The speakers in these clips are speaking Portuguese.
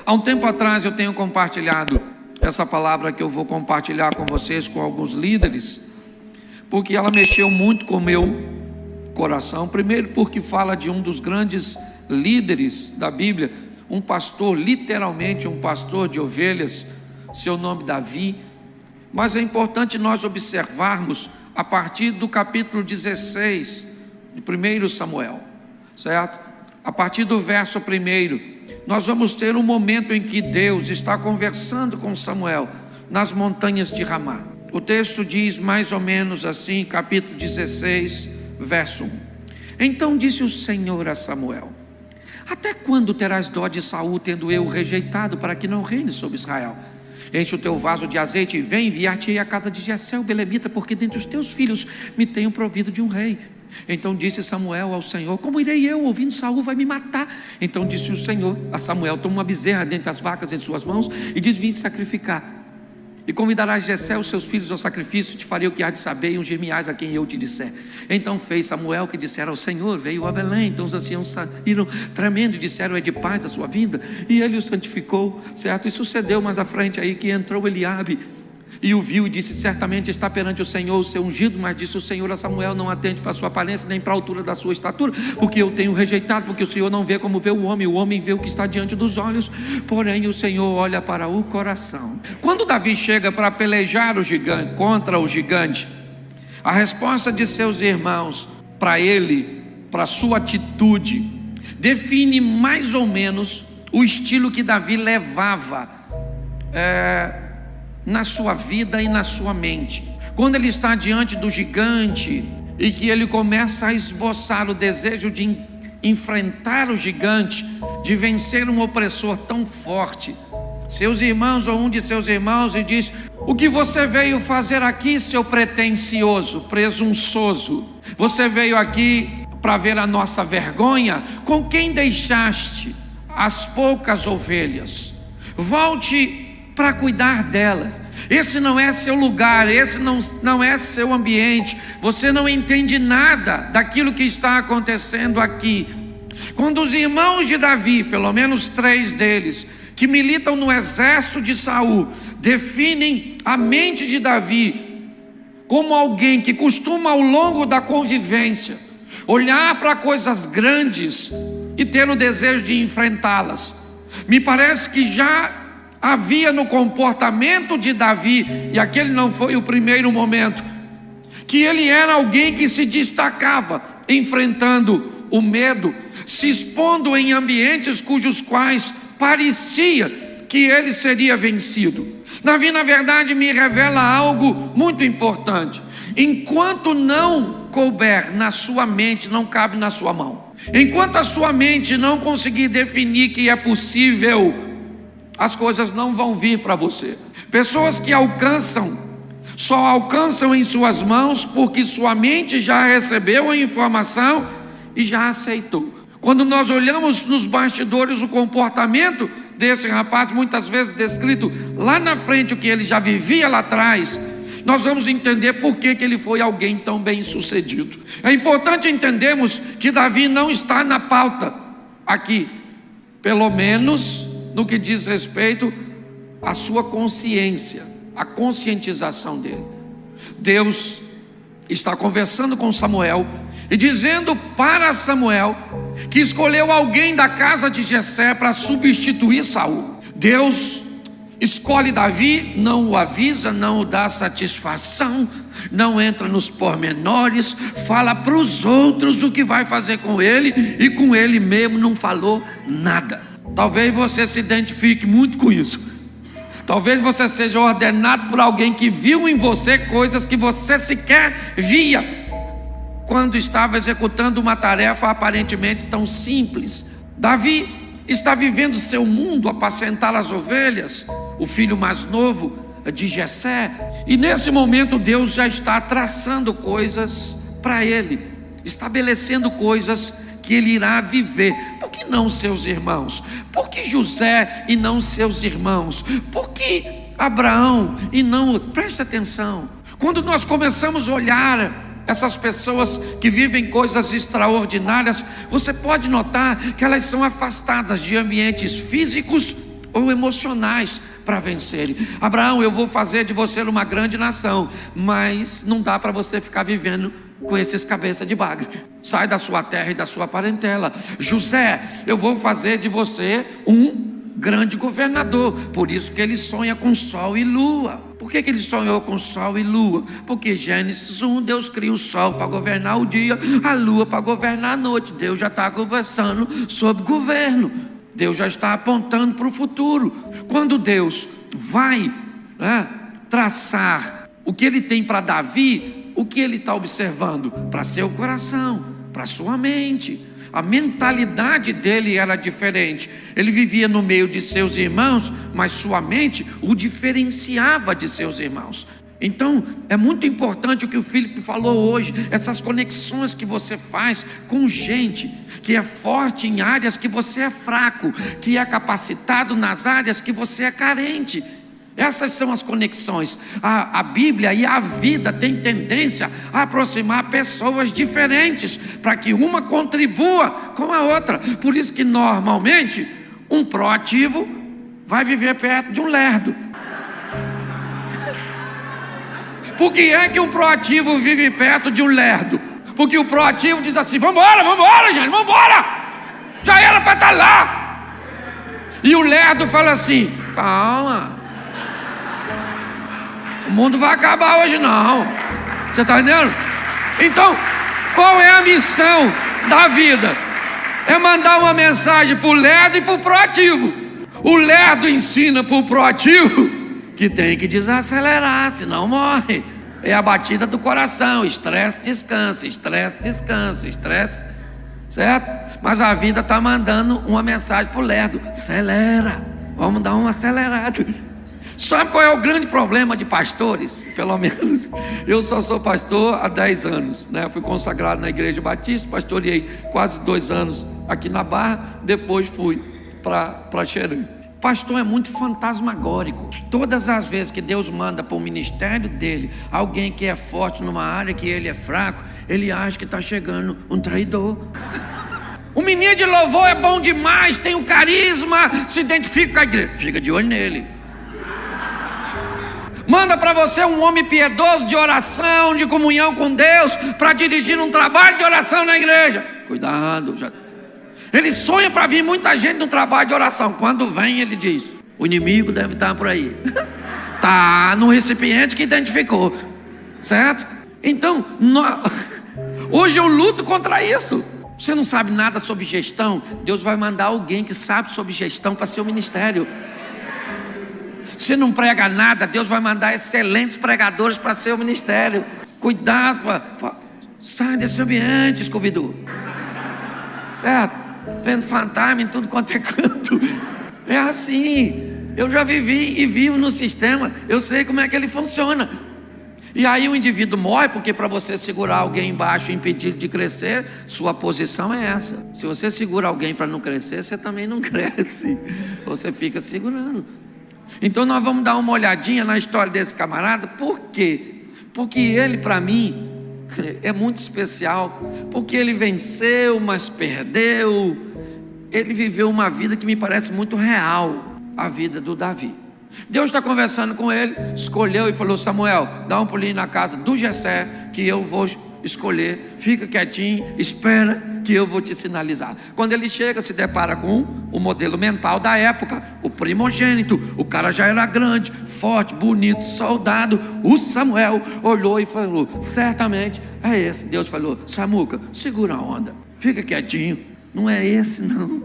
Há um tempo atrás eu tenho compartilhado essa palavra que eu vou compartilhar com vocês, com alguns líderes, porque ela mexeu muito com o meu coração. Primeiro porque fala de um dos grandes líderes da Bíblia, um pastor, literalmente um pastor de ovelhas, seu nome Davi. Mas é importante nós observarmos a partir do capítulo 16 de 1 Samuel, certo? A partir do verso 1, nós vamos ter um momento em que Deus está conversando com Samuel nas montanhas de Ramá. O texto diz mais ou menos assim, capítulo 16, verso 1. Então disse o Senhor a Samuel: até quando terás dó de Saul, tendo eu o rejeitado, para que não reine sobre Israel? Enche o teu vaso de azeite e vem, enviar-te-ei à casa de Jessé o belemita, porque dentre os teus filhos me tenho provido de um rei. Então disse Samuel ao Senhor: como irei eu, ouvindo Saul vai me matar? Então disse o Senhor a Samuel: toma uma bezerra dentre as vacas em suas mãos e diz: vim sacrificar. E convidarás Jessé os seus filhos ao sacrifício, te farei o que há de saber e ungir-me-ás a quem eu te disser. Então fez Samuel o que dissera ao Senhor, veio a Belém. Então os anciãos saíram tremendo e disseram: é de paz a sua vinda? E ele o santificou, certo? E sucedeu mais à frente aí que entrou Eliabe e o viu e disse: certamente está perante o Senhor o seu ungido. Mas disse o Senhor a Samuel: não atente para a sua aparência, nem para a altura da sua estatura, porque eu tenho rejeitado, porque o Senhor não vê como vê o homem vê o que está diante dos olhos, porém o Senhor olha para o coração. Quando Davi chega para pelejar o gigante, contra o gigante, a resposta de seus irmãos para ele, para sua atitude, define mais ou menos o estilo que Davi levava na sua vida e na sua mente. Quando ele está diante do gigante e que ele começa a esboçar o desejo de enfrentar o gigante, de vencer um opressor tão forte, seus irmãos ou um de seus irmãos e diz: o que você veio fazer aqui, seu pretensioso, presunçoso? Você veio aqui para ver a nossa vergonha? Com quem deixaste as poucas ovelhas? Volte para cuidar delas. Esse não é seu lugar, esse não é seu ambiente. Você não entende nada daquilo que está acontecendo aqui. Quando os irmãos de Davi, pelo menos 3 deles, que militam no exército de Saul, definem a mente de Davi como alguém que costuma, ao longo da convivência, olhar para coisas grandes e ter o desejo de enfrentá-las, me parece que já havia no comportamento de Davi, e aquele não foi o primeiro momento, que ele era alguém que se destacava enfrentando o medo, se expondo em ambientes cujos quais parecia que ele seria vencido. Davi, na verdade, me revela algo muito importante: enquanto não couber na sua mente, não cabe na sua mão. Enquanto a sua mente não conseguir definir que é possível, as coisas não vão vir para você. Pessoas que só alcançam em suas mãos porque sua mente já recebeu a informação e já aceitou. Quando nós olhamos nos bastidores o comportamento desse rapaz, muitas vezes descrito lá na frente, o que ele já vivia lá atrás, nós vamos entender por que ele foi alguém tão bem sucedido. É importante entendermos que Davi não está na pauta aqui, pelo menos no que diz respeito à sua consciência, a conscientização dele. Deus está conversando com Samuel e dizendo para Samuel que escolheu alguém da casa de Jessé para substituir Saul. Deus escolhe Davi, não o avisa, não o dá satisfação, não entra nos pormenores, fala para os outros o que vai fazer com ele, e com ele mesmo não falou nada. Talvez você se identifique muito com isso. Talvez você seja ordenado por alguém que viu em você coisas que você sequer via quando estava executando uma tarefa aparentemente tão simples. Davi está vivendo seu mundo, apacentar as ovelhas, o filho mais novo de Jessé, e nesse momento Deus já está traçando coisas para ele, estabelecendo coisas que ele irá viver. Por que não seus irmãos? Por que José e não seus irmãos? Por que Abraão e não... Preste atenção, quando nós começamos a olhar essas pessoas que vivem coisas extraordinárias, você pode notar que elas são afastadas de ambientes físicos ou emocionais para vencerem. Abraão, eu vou fazer de você uma grande nação, mas não dá para você ficar vivendo com esses cabeça de bagre. Sai da sua terra e da sua parentela. José, eu vou fazer de você um grande governador. Por isso que ele sonha com sol e lua. Por que ele sonhou com sol e lua? Porque Gênesis 1, Deus cria o sol para governar o dia, a lua para governar a noite. Deus já está conversando sobre governo. Deus já está apontando para o futuro. Quando Deus vai traçar o que ele tem para Davi, o que ele está observando? Para seu coração, para sua mente. A mentalidade dele era diferente. Ele vivia no meio de seus irmãos, mas sua mente o diferenciava de seus irmãos. Então, é muito importante o que o Filipe falou hoje, essas conexões que você faz com gente que é forte em áreas que você é fraco, que é capacitado nas áreas que você é carente. Essas são as conexões. A Bíblia e a vida tem tendência a aproximar pessoas diferentes, para que uma contribua com a outra. Por isso que normalmente um proativo vai viver perto de um lerdo. Por que é que um proativo vive perto de um lerdo? Porque o proativo diz assim: vambora, gente, vambora, já era para estar lá. E o lerdo fala assim: calma, o mundo vai acabar hoje não. Você está entendendo? Então, qual é a missão da vida? É mandar uma mensagem para o lerdo e para o proativo. O lerdo ensina para o proativo que tem que desacelerar, senão morre. É a batida do coração: estresse, descansa, estresse, descansa, estresse, certo? Mas a vida está mandando uma mensagem para o lerdo: acelera, vamos dar uma acelerada. Sabe qual é o grande problema de pastores? Pelo menos eu só sou pastor há 10 anos, né? Fui consagrado na Igreja Batista, pastoreei quase 2 anos aqui na Barra, depois fui para Xerém. Pastor é muito fantasmagórico. Todas as vezes que Deus manda para o ministério dele alguém que é forte numa área que ele é fraco, ele acha que está chegando um traidor. O menino de louvor é bom demais, tem o carisma, se identifica com a igreja, fica de olho nele. Manda para você um homem piedoso de oração, de comunhão com Deus, para dirigir um trabalho de oração na igreja. Cuidado, ele sonha para vir muita gente no trabalho de oração. Quando vem, ele diz: o inimigo deve estar por aí. Está no recipiente que identificou, certo? Então, hoje eu luto contra isso. Você não sabe nada sobre gestão? Deus vai mandar alguém que sabe sobre gestão para seu ministério. Você não prega nada, Deus vai mandar excelentes pregadores para seu ministério. Cuidado, sai desse ambiente, Scooby-Doo, certo? Vendo fantasma em tudo quanto é canto. É assim. Eu já vivi e vivo no sistema. Eu sei como é que ele funciona. E aí o indivíduo morre, porque para você segurar alguém embaixo e impedir de crescer, sua posição é essa. Se você segura alguém para não crescer, você também não cresce. Você fica segurando. Então nós vamos dar uma olhadinha na história desse camarada. Por quê? Porque ele, para mim, é muito especial. Porque ele venceu, mas perdeu. Ele viveu uma vida que me parece muito real, a vida do Davi. Deus está conversando com ele, escolheu e falou: Samuel, dá um pulinho na casa do Jessé, que eu vou escolher. Fica quietinho, espera que eu vou te sinalizar. Quando ele chega, se depara com o modelo mental da época, o primogênito. O cara já era grande, forte, bonito, soldado. O Samuel olhou e falou: certamente é esse. Deus falou: Samuca, segura a onda, fica quietinho, não é esse não.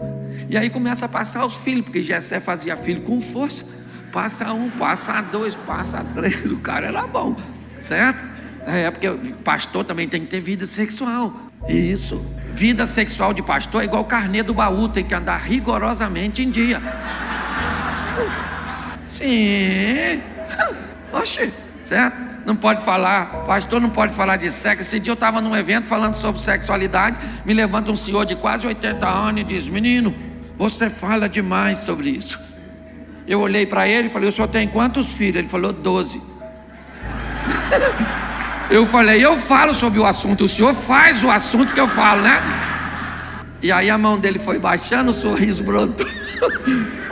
E aí começa a passar os filhos, porque Jessé fazia filho com força. Passa um, passa dois, passa três. O cara era bom, certo? É porque pastor também tem que ter vida sexual. Isso. Vida sexual de pastor é igual carnê do baú, tem que andar rigorosamente em dia. Sim. Oxe, certo? Não pode falar, pastor não pode falar de sexo. Esse dia eu estava num evento falando sobre sexualidade. Me levanta um senhor de quase 80 anos e diz: menino, você fala demais sobre isso. Eu olhei para ele e falei: o senhor tem quantos filhos? Ele falou: 12. Eu falei: eu falo sobre o assunto, o senhor faz o assunto que eu falo, né? E aí a mão dele foi baixando, o sorriso brotou.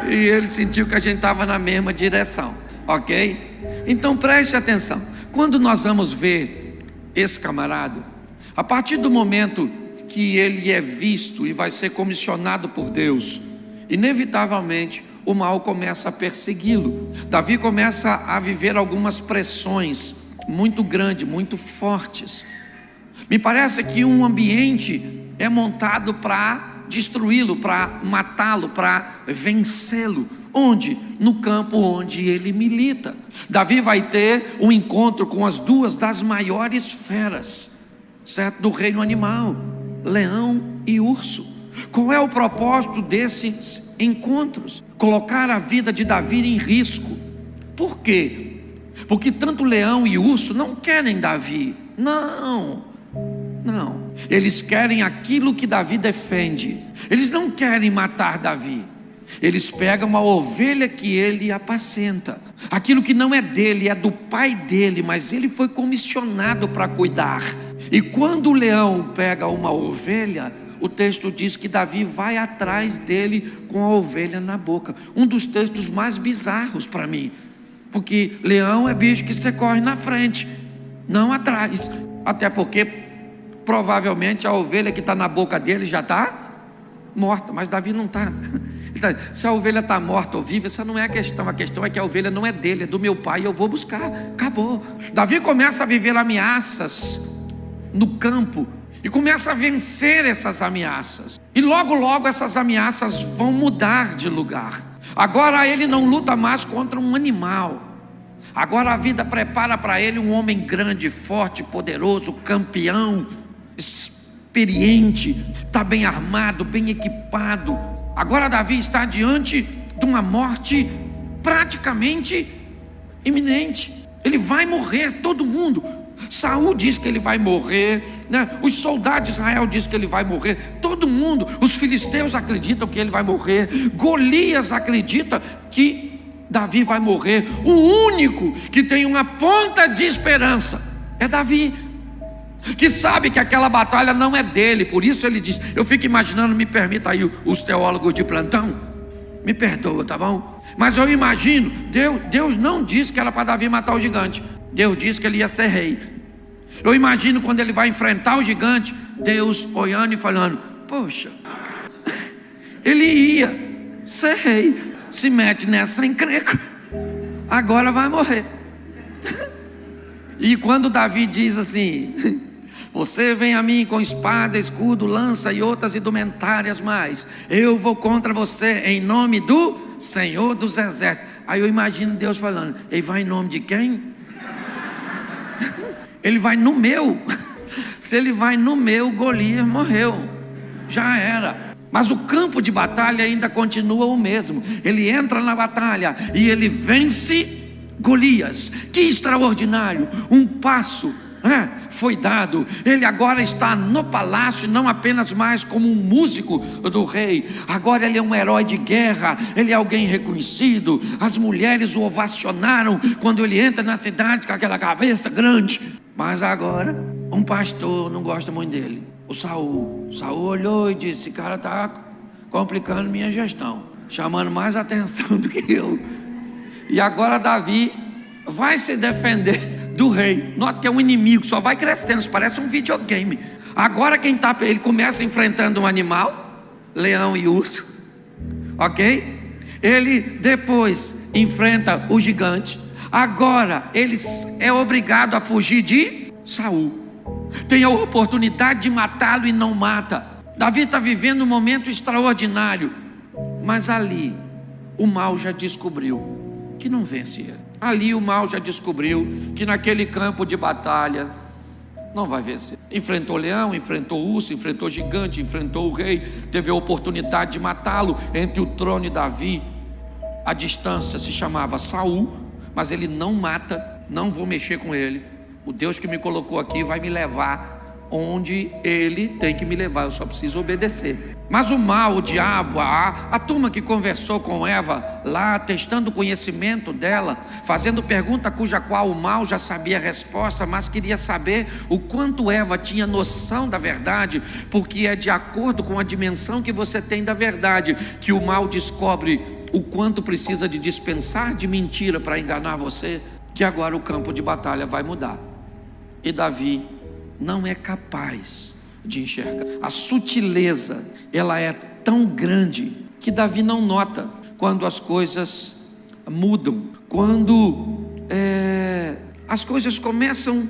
E ele sentiu que a gente estava na mesma direção, ok? Então preste atenção. Quando nós vamos ver esse camarada, a partir do momento que ele é visto e vai ser comissionado por Deus, inevitavelmente o mal começa a persegui-lo. Davi começa a viver algumas pressões muito grandes, muito fortes. Me parece que um ambiente é montado para destruí-lo, para matá-lo, para vencê-lo. Onde? No campo onde ele milita. Davi vai ter um encontro com as duas das maiores feras, certo? Do reino animal, leão e urso. Qual é o propósito desses encontros? Colocar a vida de Davi em risco. Por quê? Porque tanto leão e urso não querem Davi. Não. Eles querem aquilo que Davi defende. Eles não querem matar Davi. Eles pegam a ovelha que ele apacenta. Aquilo que não é dele, é do pai dele, mas ele foi comissionado para cuidar. E quando o leão pega uma ovelha, o texto diz que Davi vai atrás dele com a ovelha na boca. Um dos textos mais bizarros para mim, porque leão é bicho que você corre na frente, não atrás. Até porque provavelmente a ovelha que está na boca dele já está morta, mas Davi não está. Então, se a ovelha está morta ou viva, essa não é a questão é que a ovelha não é dele, é do meu pai, eu vou buscar, acabou. Davi começa a viver ameaças no campo e começa a vencer essas ameaças, e logo essas ameaças vão mudar de lugar. Agora ele não luta mais contra um animal. Agora a vida prepara para ele um homem grande, forte, poderoso, campeão, experiente, está bem armado, bem equipado. Agora Davi está diante de uma morte praticamente iminente. Ele vai morrer, todo mundo. Saul diz que ele vai morrer, né? Os soldados de Israel dizem que ele vai morrer, todo mundo. Os filisteus acreditam que ele vai morrer. Golias acredita que Davi vai morrer. O único que tem uma ponta de esperança é Davi, que sabe que aquela batalha não é dele. Por isso ele diz, eu fico imaginando, me permita aí os teólogos de plantão, me perdoa, tá bom? Mas eu imagino, Deus não disse que era para Davi matar o gigante, Deus disse que ele ia ser rei. Eu imagino quando ele vai enfrentar o gigante, Deus olhando e falando, poxa, ele ia ser rei, se mete nessa encrenca, agora vai morrer. E quando Davi diz assim, você vem a mim com espada, escudo, lança e outras indumentárias mais, eu vou contra você em nome do Senhor dos Exércitos. Aí eu imagino Deus falando, ele vai em nome de quem? Ele vai no meu. Se ele vai no meu, Golias morreu, já era. Mas o campo de batalha ainda continua o mesmo. Ele entra na batalha e ele vence Golias. Que extraordinário! Um passo foi dado. Ele agora está no palácio, não apenas mais como um músico do rei. Agora ele é um herói de guerra. Ele é alguém reconhecido. As mulheres o ovacionaram quando ele entra na cidade com aquela cabeça grande. Mas agora um pastor não gosta muito dele, o Saul olhou e disse, esse cara está complicando minha gestão, chamando mais atenção do que eu. E agora Davi vai se defender do rei. Nota que é um inimigo, só vai crescendo, isso parece um videogame. Agora ele começa enfrentando um animal, leão e urso, ok? Ele depois enfrenta o gigante. Agora ele é obrigado a fugir de Saul. Tem a oportunidade de matá-lo e não mata. Davi está vivendo um momento extraordinário, mas ali o mal já descobriu que não vence ele. Ali o mal já descobriu que naquele campo de batalha não vai vencer. Enfrentou leão, enfrentou urso, enfrentou gigante, enfrentou o rei, teve a oportunidade de matá-lo. Entre o trono e Davi, a distância se chamava Saul, mas ele não mata. Não vou mexer com ele. O Deus que me colocou aqui vai me levar onde ele tem que me levar, eu só preciso obedecer. Mas o mal, o diabo, a turma que conversou com Eva lá, testando o conhecimento dela, fazendo pergunta cuja qual o mal já sabia a resposta, mas queria saber o quanto Eva tinha noção da verdade, porque é de acordo com a dimensão que você tem da verdade que o mal descobre o quanto precisa de dispensar de mentira para enganar você, que agora o campo de batalha vai mudar. E Davi não é capaz de enxergar. A sutileza, ela é tão grande que Davi não nota quando as coisas mudam, quando as coisas começam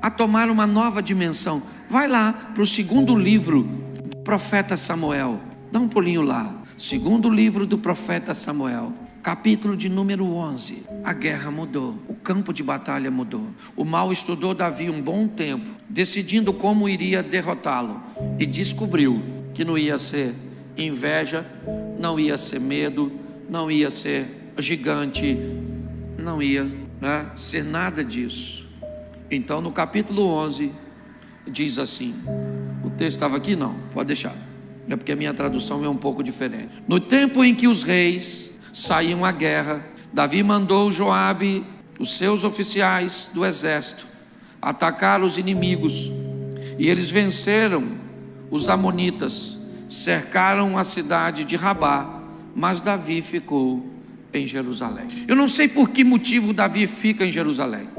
a tomar uma nova dimensão. Vai lá para o segundo livro do profeta Samuel, dá um pulinho lá. Segundo livro do profeta Samuel, capítulo de número 11. A guerra mudou, o campo de batalha mudou. O mal estudou Davi um bom tempo, decidindo como iria derrotá-lo, e descobriu que não ia ser inveja, não ia ser medo, não ia ser gigante, não ia ser nada disso. Então no capítulo 11 diz assim, o texto estava aqui? Não, pode deixar, é porque a minha tradução é um pouco diferente. No tempo em que os reis saíam à guerra, Davi mandou Joabe, os seus oficiais do exército, atacar os inimigos, e eles venceram os amonitas, cercaram a cidade de Rabá, mas Davi ficou em Jerusalém. Eu não sei por que motivo Davi fica em Jerusalém.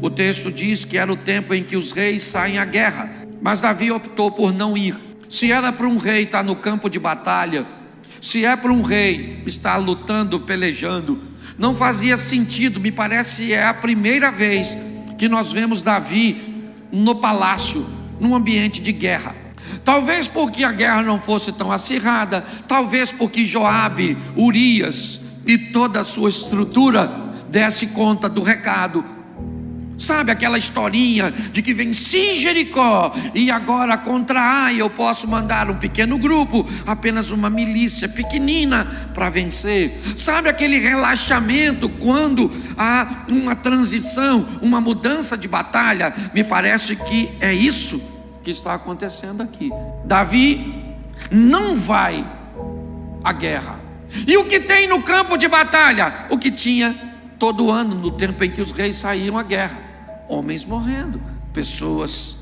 O texto diz que era o tempo em que os reis saem à guerra, mas Davi optou por não ir. Se era para um rei estar no campo de batalha, se é para um rei estar lutando, pelejando, não fazia sentido. Me parece que é a primeira vez que nós vemos Davi no palácio, num ambiente de guerra. Talvez porque a guerra não fosse tão acirrada, talvez porque Joabe, Urias e toda a sua estrutura desse conta do recado. Sabe aquela historinha de que venci Jericó e agora contra Ai eu posso mandar um pequeno grupo, apenas uma milícia pequenina para vencer. Sabe aquele relaxamento quando há uma transição, uma mudança de batalha? Me parece que é isso que está acontecendo aqui. Davi não vai à guerra. E o que tem no campo de batalha? O que tinha todo ano no tempo em que os reis saíam à guerra. Homens morrendo, pessoas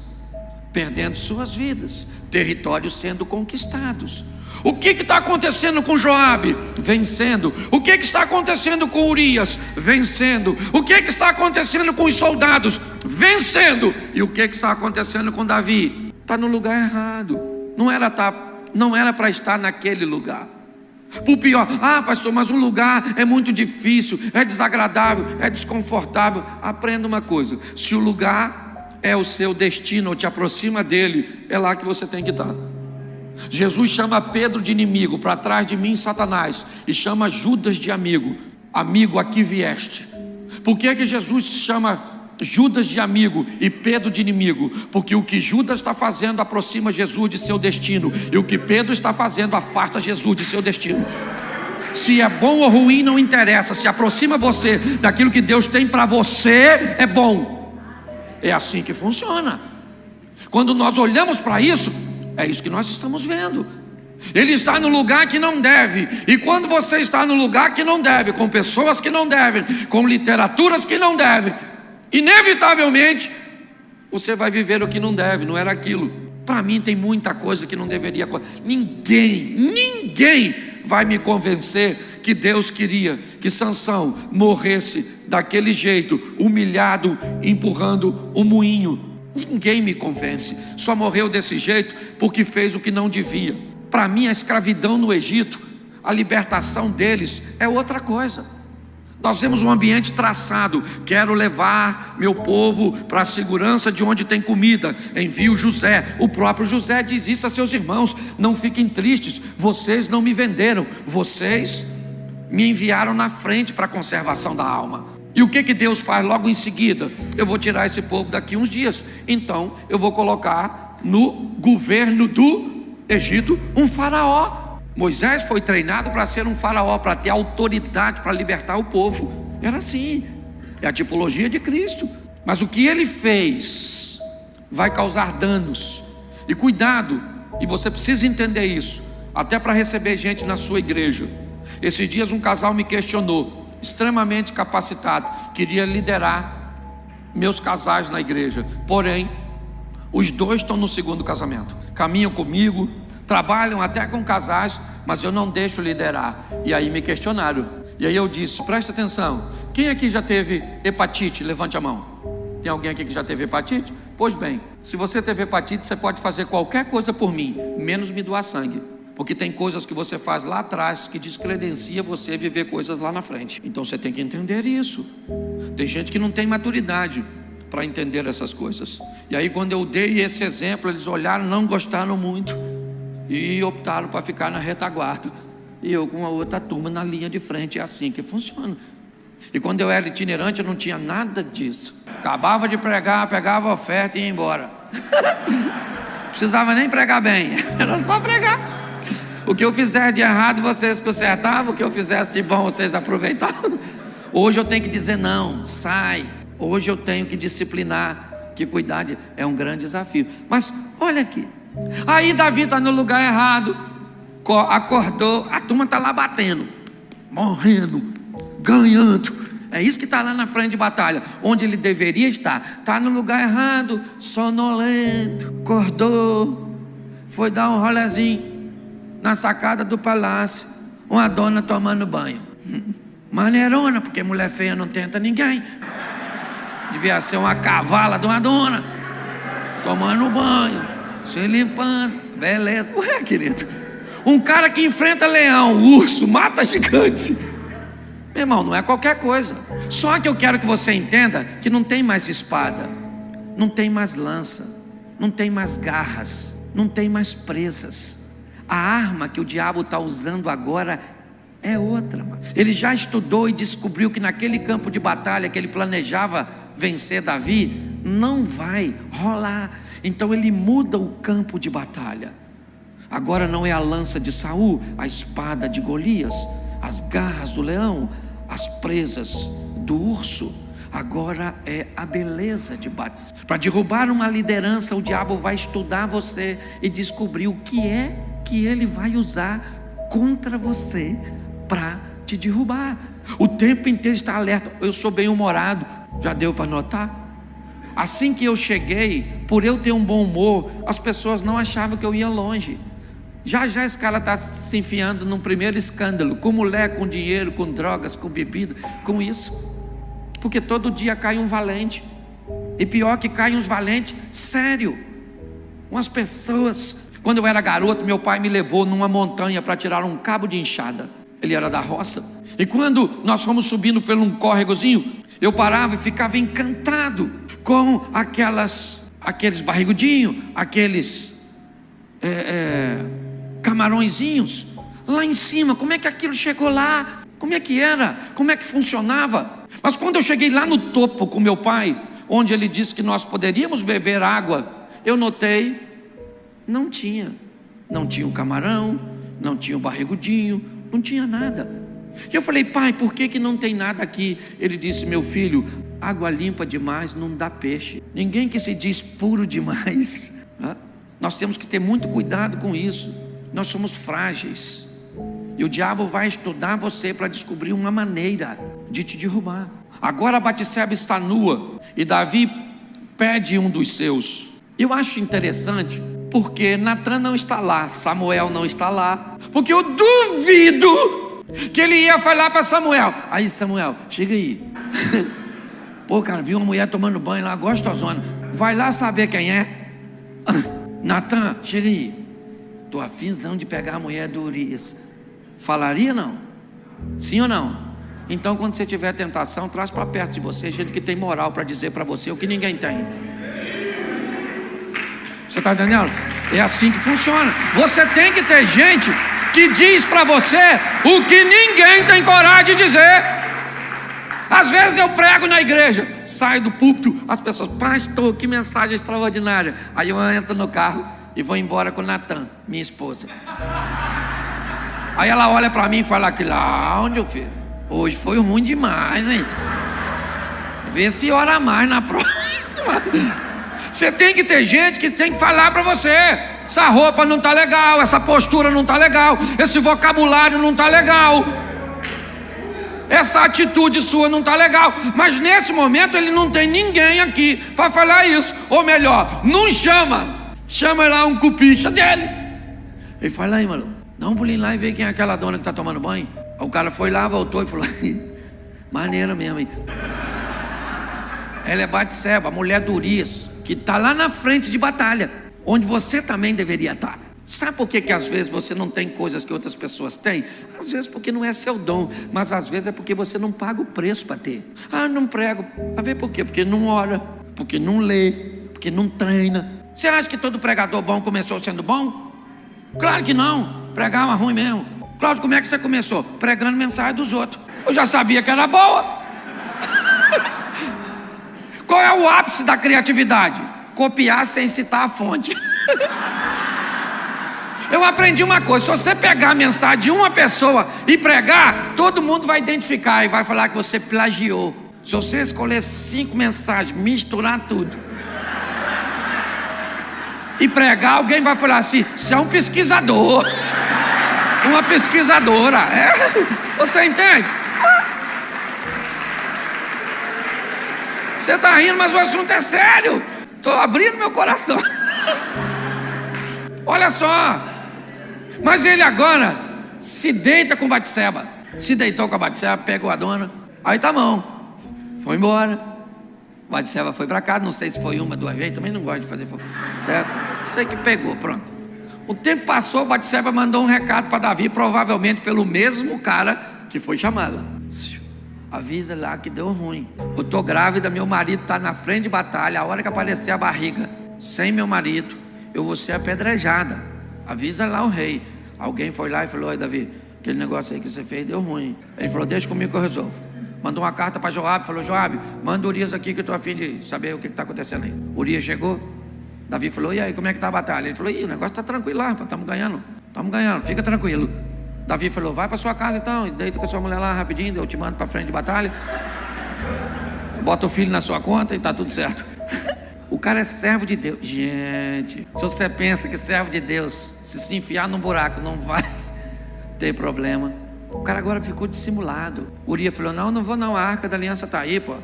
perdendo suas vidas, territórios sendo conquistados. O que está acontecendo com Joabe? Vencendo. O que está acontecendo com Urias? Vencendo. O que está acontecendo com os soldados? Vencendo. E o que está acontecendo com Davi? Está no lugar errado. Não era para estar naquele lugar. Por pior, pastor, mas um lugar é muito difícil, é desagradável, é desconfortável. Aprenda uma coisa: se o lugar é o seu destino ou te aproxima dele, é lá que você tem que estar. Jesus chama Pedro de inimigo, para trás de mim Satanás, e chama Judas de amigo. Amigo, aqui vieste. Por que Jesus chama Judas de amigo e Pedro de inimigo? Porque o que Judas está fazendo aproxima Jesus de seu destino, e o que Pedro está fazendo afasta Jesus de seu destino. Se é bom ou ruim não interessa, se aproxima você daquilo que Deus tem para você, é bom. É assim que funciona. Quando nós olhamos para isso, é isso que nós estamos vendo. Ele está no lugar que não deve. E quando você está no lugar que não deve, com pessoas que não devem, com literaturas que não devem, inevitavelmente você vai viver o que não deve. Não era aquilo. Para mim tem muita coisa que não deveria acontecer. Ninguém vai me convencer que Deus queria que Sansão morresse daquele jeito, humilhado, empurrando o moinho. Ninguém me convence. Só morreu desse jeito porque fez o que não devia. Para mim a escravidão no Egito, a libertação deles é outra coisa. Nós temos um ambiente traçado. Quero levar meu povo para a segurança de onde tem comida. Envio José. O próprio José diz isso a seus irmãos: não fiquem tristes, vocês não me venderam, vocês me enviaram na frente para a conservação da alma. E o que Deus faz logo em seguida? Eu vou tirar esse povo daqui uns dias, então eu vou colocar no governo do Egito um faraó. Moisés foi treinado para ser um faraó, para ter autoridade para libertar o povo. Era assim, é a tipologia de Cristo. Mas o que ele fez vai causar danos. E cuidado, e você precisa entender isso, até para receber gente na sua igreja. Esses dias um casal me questionou, extremamente capacitado, queria liderar meus casais na igreja. Porém, os dois estão no segundo casamento, caminham comigo, trabalham até com casais, mas eu não deixo liderar. E aí me questionaram. E aí eu disse, presta atenção, quem aqui já teve hepatite? Levante a mão. Tem alguém aqui que já teve hepatite? Pois bem, se você teve hepatite, você pode fazer qualquer coisa por mim, menos me doar sangue. Porque tem coisas que você faz lá atrás que descredencia você viver coisas lá na frente. Então você tem que entender isso. Tem gente que não tem maturidade para entender essas coisas. E aí quando eu dei esse exemplo, eles olharam, não gostaram muito e optaram para ficar na retaguarda. E eu com a outra turma na linha de frente. É assim que funciona. E quando eu era itinerante, eu não tinha nada disso. Acabava de pregar, pegava a oferta e ia embora. Precisava nem pregar bem, era só pregar. O que eu fizer de errado, vocês consertavam. O que eu fizesse de bom, vocês aproveitavam. Hoje eu tenho que dizer não, sai. Hoje eu tenho que disciplinar, que cuidar é um grande desafio. Mas olha aqui, aí Davi está no lugar errado, acordou, a turma está lá batendo, morrendo, ganhando. É isso que está lá na frente de batalha, onde ele deveria estar. Está no lugar errado, sonolento, acordou, foi dar um rolezinho na sacada do palácio, uma dona tomando banho. Maneirona, porque mulher feia não tenta ninguém. Devia ser uma cavala de uma dona, tomando banho, se limpando, beleza. Ué, querido, um cara que enfrenta leão, urso, mata gigante. Meu irmão, não é qualquer coisa. Só que eu quero que você entenda que não tem mais espada, não tem mais lança, não tem mais garras, não tem mais presas. A arma que o diabo está usando agora é outra. Ele já estudou e descobriu que naquele campo de batalha que ele planejava vencer Davi, não vai rolar. Então ele muda o campo de batalha. Agora não é a lança de Saul, a espada de Golias, as garras do leão, as presas do urso. Agora é a beleza de Batseba. Para derrubar uma liderança, o diabo vai estudar você e descobrir o que é que ele vai usar contra você para te derrubar. O tempo inteiro está alerta. Eu sou bem humorado, já deu para notar? Assim que eu cheguei, por eu ter um bom humor, as pessoas não achavam que eu ia longe. Já esse cara está se enfiando num primeiro escândalo, com mulher, com dinheiro, com drogas, com bebida, com isso. Porque todo dia cai um valente. E pior que caem uns valentes, sério. Umas pessoas. Quando eu era garoto, meu pai me levou numa montanha para tirar um cabo de enxada. Ele era da roça. E quando nós fomos subindo por um córregozinho, eu parava e ficava encantado com aqueles barrigudinhos, aqueles camarõezinhos lá em cima. Como é que aquilo chegou lá? Como é que era? Como é que funcionava? Mas quando eu cheguei lá no topo com meu pai, onde ele disse que nós poderíamos beber água, eu notei, não tinha o camarão, não tinha o barrigudinho, não tinha nada. E eu falei, pai, por que não tem nada aqui? Ele disse, meu filho, água limpa demais não dá peixe. Ninguém que se diz puro demais, nós temos que ter muito cuidado com isso. Nós somos frágeis. E o diabo vai estudar você para descobrir uma maneira de te derrubar. Agora Batseba está nua e Davi pede um dos seus. Eu acho interessante porque Natan não está lá, Samuel não está lá, porque eu duvido que ele ia falar para Samuel. Aí Samuel, chega aí. Pô, cara, vi uma mulher tomando banho lá, gostosona. Vai lá saber quem é. Natan, chega aí. Tô afinzão de pegar a mulher do Urias. Falaria não? Sim ou não? Então quando você tiver tentação, traz para perto de você gente que tem moral para dizer para você o que ninguém tem. Você está entendendo? É assim que funciona. Você tem que ter gente que diz para você o que ninguém tem coragem de dizer. Às vezes eu prego na igreja, saio do púlpito, as pessoas, pastor, que mensagem extraordinária. Aí eu entro no carro e vou embora com Natan, minha esposa. Aí ela olha para mim e fala aqui, lá onde eu fiz? Hoje foi ruim demais, hein? Vê se ora mais na próxima. Você tem que ter gente que tem que falar para você, essa roupa não está legal, essa postura não está legal, esse vocabulário não está legal, essa atitude sua não está legal. Mas nesse momento ele não tem ninguém aqui para falar isso. Ou melhor, não chama lá um cupicha dele. Ele fala aí, mano, dá um pulinho lá e vê quem é aquela dona que está tomando banho. Aí o cara foi lá, voltou e falou: maneira mesmo, hein? Ela é Batseba, a mulher de Urias, que está lá na frente de batalha, onde você também deveria estar. Sabe por que às vezes você não tem coisas que outras pessoas têm? Às vezes porque não é seu dom, mas às vezes é porque você não paga o preço para ter. Ah, não prego. A ver por quê? Porque não ora, porque não lê, porque não treina. Você acha que todo pregador bom começou sendo bom? Claro que não, pregava ruim mesmo. Cláudio, como é que você começou? Pregando mensagem dos outros. Eu já sabia que era boa. Qual é o ápice da criatividade? Copiar sem citar a fonte. Eu aprendi uma coisa: se você pegar a mensagem de uma pessoa e pregar, todo mundo vai identificar e vai falar que você plagiou. Se você escolher 5 mensagens, misturar tudo e pregar, alguém vai falar assim: você é um pesquisador, uma pesquisadora. Você entende? Você está rindo, mas o assunto é sério. Estou abrindo meu coração. Olha só. Mas ele agora se deita com Batseba. Se deitou com a Batseba, pegou a dona. Aí tá bom. Foi embora. Batseba foi para casa. Não sei se foi uma, 2 vezes. Também não gosto de fazer fogo. Certo? Sei que pegou, pronto. O tempo passou, Batseba mandou um recado para Davi, provavelmente pelo mesmo cara que foi chamá-la. Avisa lá que deu ruim. Eu tô grávida, meu marido tá na frente de batalha. A hora que aparecer a barriga sem meu marido, eu vou ser apedrejada. Avisa lá o rei. Alguém foi lá e falou: oi, Davi, aquele negócio aí que você fez deu ruim. Ele falou: deixa comigo que eu resolvo. Mandou uma carta para Joabe, falou: Joabe, manda Urias aqui que eu estou a fim de saber o que está acontecendo aí. Urias chegou. Davi falou: e aí, como é que está a batalha? Ele falou: o negócio está tranquilo lá, estamos ganhando, fica tranquilo. Davi falou: vai para sua casa então, e deita com a sua mulher lá rapidinho, eu te mando para frente de batalha, bota o filho na sua conta e está tudo certo. O cara é servo de Deus. Gente, se você pensa que servo de Deus, se enfiar num buraco não vai ter problema. O cara agora ficou dissimulado. Urias falou: não vou não, a arca da aliança está aí, pô.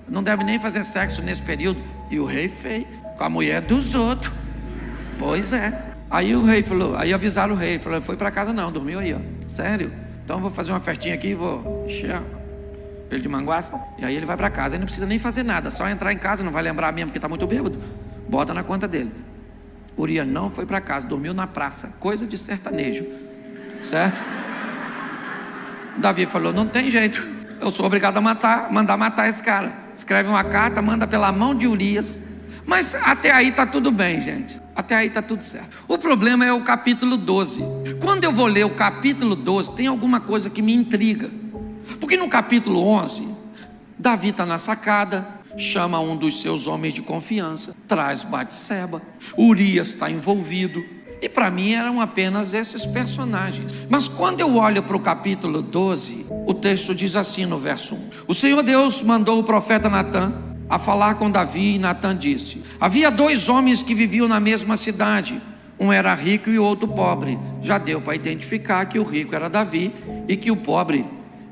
Não deve nem fazer sexo nesse período. E o rei fez, com a mulher dos outros. Pois é. Aí o rei falou, aí avisaram o rei, falou: foi para casa não, dormiu aí, ó. Sério? Então eu vou fazer uma festinha aqui, vou encher ele de manguaça, e aí ele vai para casa. Ele não precisa nem fazer nada, só entrar em casa, não vai lembrar mesmo porque está muito bêbado. Bota na conta dele. Urias não foi para casa, dormiu na praça, coisa de sertanejo, certo? Davi falou: não tem jeito, eu sou obrigado a mandar matar esse cara. Escreve uma carta, manda pela mão de Urias. Mas até aí está tudo bem, gente. Até aí está tudo certo. O problema é o capítulo 12. Quando eu vou ler o capítulo 12, tem alguma coisa que me intriga. Porque no capítulo 11, Davi está na sacada, chama um dos seus homens de confiança, traz Batseba, Urias está envolvido. E para mim eram apenas esses personagens. Mas quando eu olho para o capítulo 12, o texto diz assim no verso 1: o Senhor Deus mandou o profeta Natã a falar com Davi, e Natã disse: havia 2 homens que viviam na mesma cidade, um era rico e o outro pobre. Já deu para identificar que o rico era Davi e que o pobre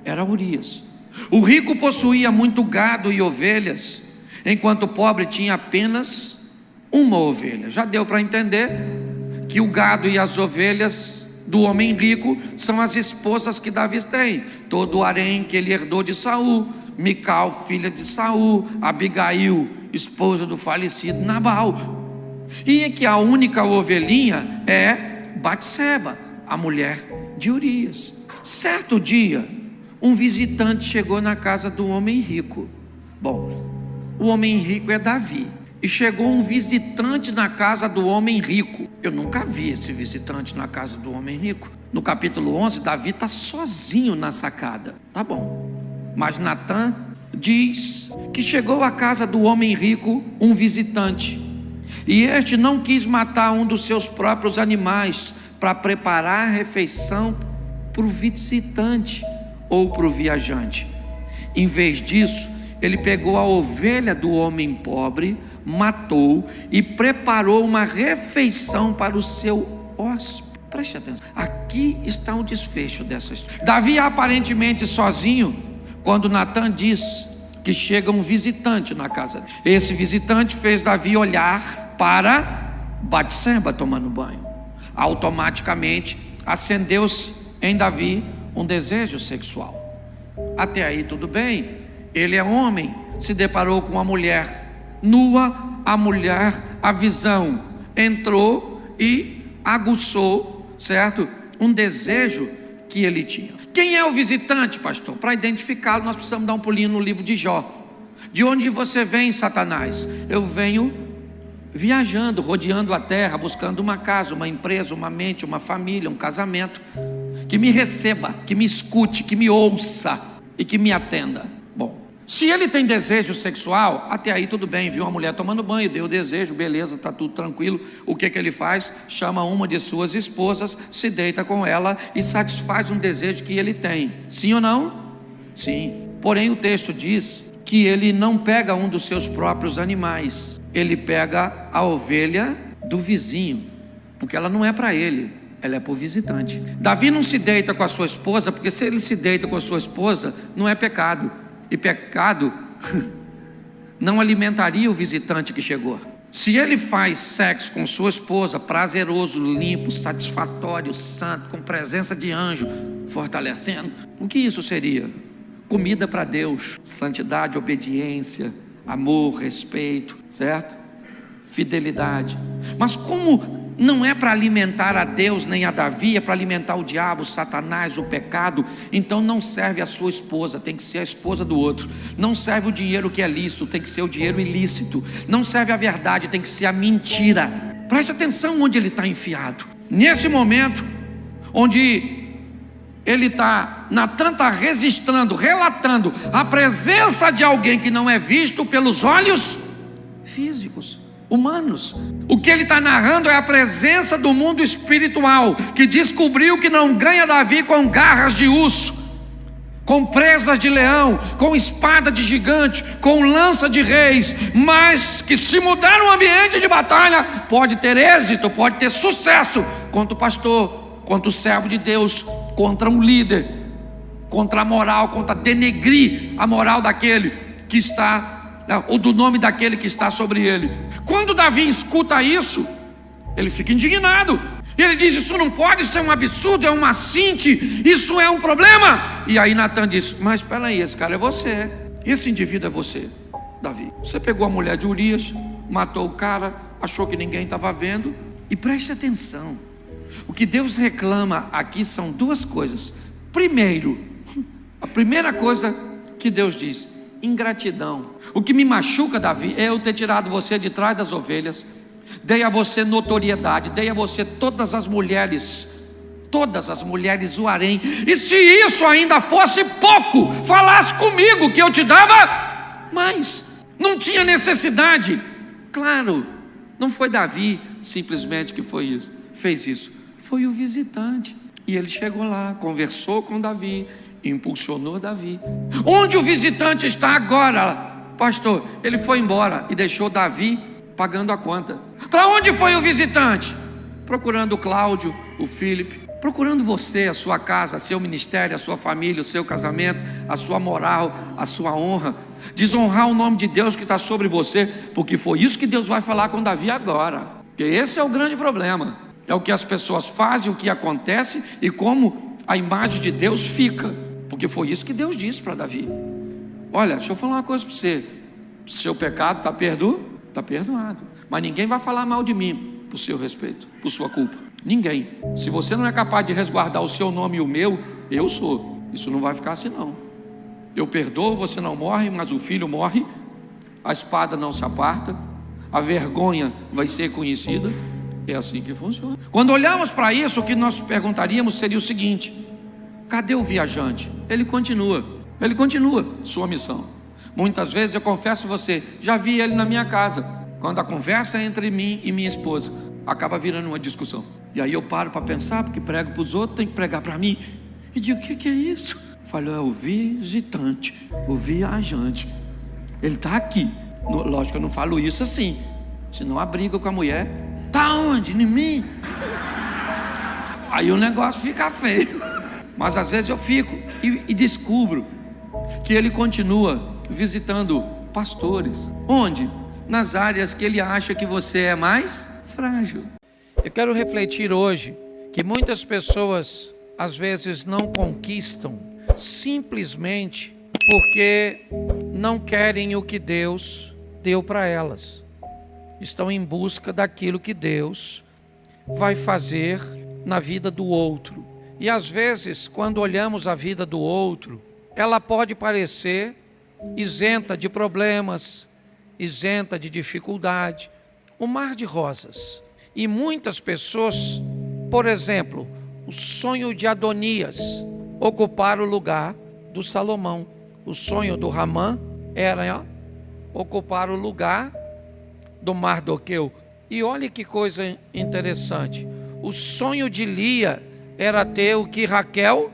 era Urias. O rico possuía muito gado e ovelhas, enquanto o pobre tinha apenas uma ovelha. Já deu para entender que o gado e as ovelhas do homem rico são as esposas que Davi tem. Todo o harém que ele herdou de Saul, Mical, filha de Saul, Abigail, esposa do falecido Nabal, e que a única ovelhinha é Batseba, a mulher de Urias. Certo dia, um visitante chegou na casa do homem rico. Bom, o homem rico é Davi. E chegou um visitante na casa do homem rico. Eu nunca vi esse visitante na casa do homem rico. No capítulo 11, Davi está sozinho na sacada. Tá bom. Mas Natã diz que chegou à casa do homem rico um visitante. E este não quis matar um dos seus próprios animais para preparar a refeição para o visitante ou para o viajante. Em vez disso, ele pegou a ovelha do homem pobre, matou e preparou uma refeição para o seu hóspede. Preste atenção, aqui está o desfecho dessa história. Davi aparentemente sozinho, quando Natã diz que chega um visitante na casa dele. Esse visitante fez Davi olhar para Batseba tomando banho. automaticamente acendeu-se em Davi um desejo sexual. Até aí tudo bem, ele é homem, se deparou com uma mulher nua, a visão entrou e aguçou, certo? Um desejo que ele tinha. Quem é o visitante, pastor? Para identificá-lo, nós precisamos dar um pulinho no livro de Jó. De onde você vem, Satanás? Eu venho viajando, rodeando a terra, buscando uma casa, uma empresa, uma mente, uma família, um casamento, que me receba, que me escute, que me ouça e que me atenda. Bom, se ele tem desejo sexual, até aí tudo bem, viu uma mulher tomando banho, deu desejo, beleza, está tudo tranquilo. O que ele faz? Chama uma de suas esposas, se deita com ela e satisfaz um desejo que ele tem. Sim ou não? Sim. Porém o texto diz que ele não pega um dos seus próprios animais, ele pega a ovelha do vizinho, porque ela não é para ele, ela é para o visitante. Davi não se deita com a sua esposa, porque se ele se deita com a sua esposa, não é pecado, e pecado não alimentaria o visitante que chegou. Se ele faz sexo com sua esposa, prazeroso, limpo, satisfatório, santo, com presença de anjo, fortalecendo, o que isso seria? Comida para Deus, santidade, obediência, amor, respeito, certo? Fidelidade. Mas como não é para alimentar a Deus nem a Davi, é para alimentar o diabo, Satanás, o pecado, então não serve a sua esposa, tem que ser a esposa do outro. Não serve o dinheiro que é lícito, tem que ser o dinheiro ilícito. Não serve a verdade, tem que ser a mentira. Preste atenção onde ele está enfiado. Nesse momento, onde ele está na tanta registrando, relatando a presença de alguém que não é visto pelos olhos físicos, humanos. O que ele está narrando é a presença do mundo espiritual, que descobriu que não ganha Davi com garras de urso, com presas de leão, com espada de gigante, com lança de reis, mas que se mudar no ambiente de batalha, pode ter êxito, pode ter sucesso contra o pastor, contra o servo de Deus, contra um líder, contra a moral, contra denegrir a moral daquele que está, ou do nome daquele que está sobre ele. Quando Davi escuta isso, ele fica indignado. Ele diz: isso não pode ser um absurdo, é um assinte, isso é um problema. E aí Natan diz: mas espera aí, esse cara é você, esse indivíduo é você, Davi. Você pegou a mulher de Urias, matou o cara, achou que ninguém estava vendo. E preste atenção, o que Deus reclama aqui são duas coisas. Primeiro, a primeira coisa que Deus diz: ingratidão. O que me machuca, Davi, é eu ter tirado você de trás das ovelhas, dei a você notoriedade, dei a você todas as mulheres o harém, e se isso ainda fosse pouco, falasse comigo que eu te dava mais. Não tinha necessidade. Claro, não foi Davi simplesmente que fez isso, foi o visitante. E ele chegou lá, conversou com Davi, impulsionou Davi. Onde o visitante está agora, pastor? Ele foi embora e deixou Davi pagando a conta. Para onde foi o visitante? Procurando o Cláudio, o Felipe, procurando você, a sua casa, seu ministério, a sua família, o seu casamento, a sua moral, a sua honra, desonrar o nome de Deus que está sobre você, porque foi isso que Deus vai falar com Davi agora. Porque esse é o grande problema, é o que as pessoas fazem, o que acontece e como a imagem de Deus fica, porque foi isso que Deus disse para Davi. Olha, deixa eu falar uma coisa para você, seu pecado está perdoado, mas ninguém vai falar mal de mim por seu respeito, por sua culpa, ninguém. Se você não é capaz de resguardar o seu nome e o meu, eu sou. Isso não vai ficar assim não. Eu perdoo, você não morre, mas o filho morre, a espada não se aparta, a vergonha vai ser conhecida. É assim que funciona. Quando olhamos para isso, o que nós perguntaríamos seria o seguinte: cadê o viajante? Ele continua sua missão. Muitas vezes, eu confesso a você, já vi ele na minha casa, quando a conversa entre mim e minha esposa acaba virando uma discussão, e aí eu paro para pensar, porque prego para os outros, tem que pregar para mim, e digo: o que é isso? Falo: é o visitante, o viajante, ele está aqui. Lógico que eu não falo isso assim, senão a briga com a mulher: tá onde? Em mim? Aí o negócio fica feio. Mas às vezes eu fico e descubro que ele continua visitando pastores. Onde? Nas áreas que ele acha que você é mais frágil. Eu quero refletir hoje que muitas pessoas às vezes não conquistam simplesmente porque não querem o que Deus deu para elas. Estão em busca daquilo que Deus vai fazer na vida do outro. E às vezes, quando olhamos a vida do outro, ela pode parecer isenta de problemas, isenta de dificuldade, um mar de rosas. E muitas pessoas, por exemplo, o sonho de Adonias, ocupar o lugar do Salomão. O sonho do Ramã era ocupar o lugar do Mardoqueu. E olha que coisa interessante. O sonho de Lia era ter o que Raquel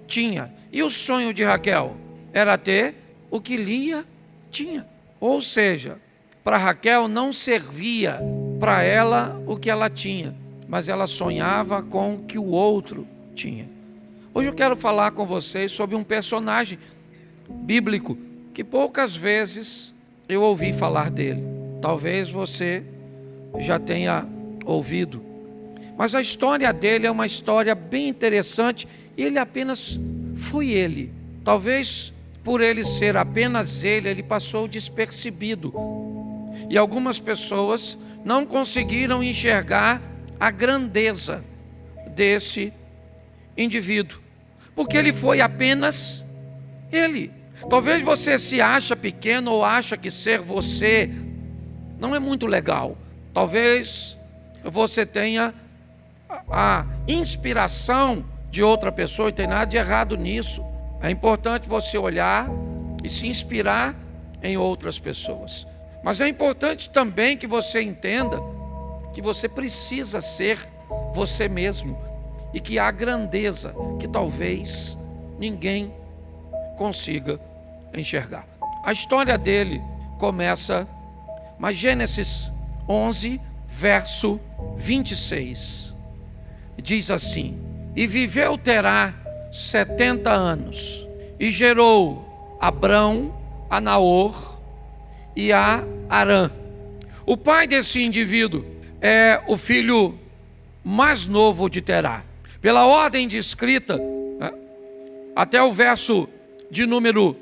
tinha. E o sonho de Raquel era ter o que Lia tinha. Ou seja, para Raquel não servia para ela o que ela tinha, mas ela sonhava com o que o outro tinha. Hoje eu quero falar com vocês sobre um personagem bíblico que poucas vezes eu ouvi falar dele. Talvez você já tenha ouvido. Mas a história dele é uma história bem interessante e ele apenas foi ele. Talvez por ele ser apenas ele passou despercebido. E algumas pessoas não conseguiram enxergar a grandeza desse indivíduo, porque ele foi apenas ele. Talvez você se acha pequeno ou acha que ser você não é muito legal. Talvez você tenha a inspiração de outra pessoa e tem nada de errado nisso. É importante você olhar e se inspirar em outras pessoas. Mas é importante também que você entenda que você precisa ser você mesmo e que há grandeza que talvez ninguém consiga enxergar. A história dele começa, mas Gênesis 11, verso 26, diz assim: e viveu Terá 70 anos, e gerou Abrão, a Naor e a Arã. O pai desse indivíduo é o filho mais novo de Terá. Pela ordem descrita, até o verso de número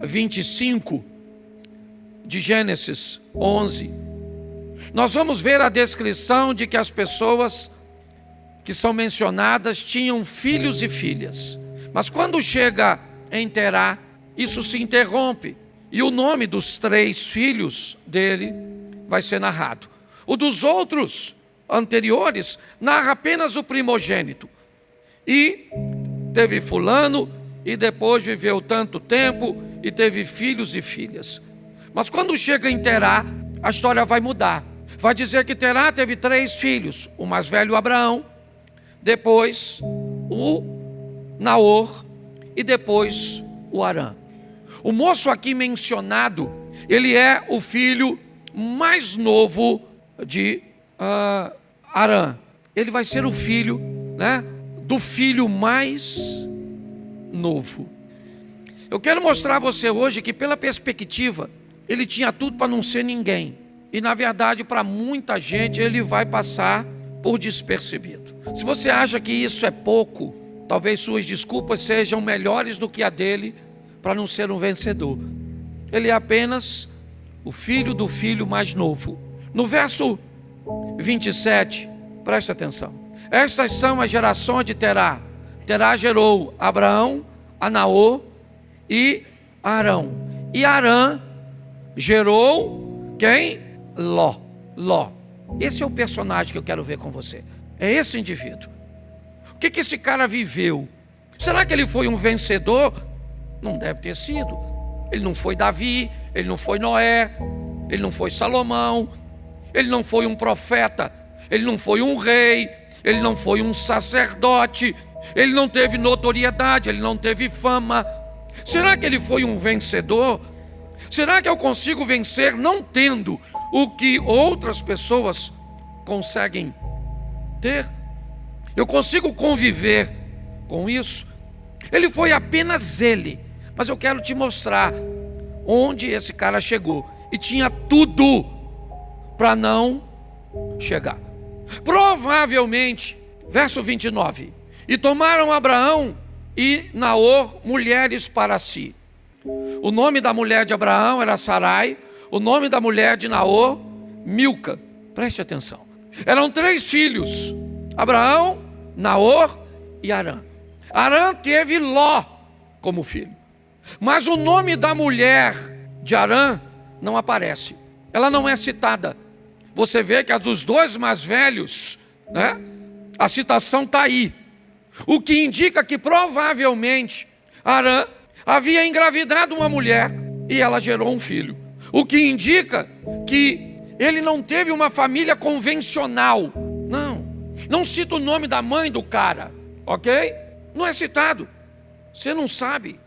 25 de Gênesis 11, nós vamos ver a descrição de que as pessoas que são mencionadas tinham filhos e filhas. Mas quando chega em Terá, isso se interrompe e o nome dos 3 filhos dele vai ser narrado. O dos outros anteriores narra apenas o primogênito. E teve fulano, e depois viveu tanto tempo, e teve filhos e filhas. Mas quando chega em Terá, a história vai mudar. Vai dizer que Terá teve 3 filhos, o mais velho Abraão, depois o Naor e depois o Arã. O moço aqui mencionado, ele é o filho mais novo de Arã. Ele vai ser o filho, do filho mais novo. Eu quero mostrar a você hoje que pela perspectiva, ele tinha tudo para não ser ninguém. E na verdade, para muita gente, ele vai passar por despercebido. Se você acha que isso é pouco, talvez suas desculpas sejam melhores do que a dele para não ser um vencedor. Ele é apenas o filho do filho mais novo. No verso 27, preste atenção. Estas são as gerações de Terá. Terá gerou Abraão, a Naor e Arão. E Arã gerou quem? Ló. Esse é o personagem que eu quero ver com você. É esse indivíduo. O que esse cara viveu? Será que ele foi um vencedor? Não deve ter sido. Ele não foi Davi, ele não foi Noé, ele não foi Salomão, ele não foi um profeta, ele não foi um rei, ele não foi um sacerdote, ele não teve notoriedade, ele não teve fama. Será que ele foi um vencedor? Será que eu consigo vencer não tendo o que outras pessoas conseguem ter? Eu consigo conviver com isso? Ele foi apenas ele, mas eu quero te mostrar onde esse cara chegou e tinha tudo para não chegar. Provavelmente, verso 29, e tomaram Abraão e Naor mulheres para si. O nome da mulher de Abraão era Sarai, o nome da mulher de Naor, Milca. Preste atenção. Eram 3 filhos, Abraão, Naor e Harã. Harã teve Ló como filho. Mas o nome da mulher de Harã não aparece. Ela não é citada. Você vê que a dos 2 mais velhos, né? A citação está aí. O que indica que provavelmente Harã havia engravidado uma mulher e ela gerou um filho. O que indica que ele não teve uma família convencional. Não cita o nome da mãe do cara, ok? Não é citado. Você não sabe.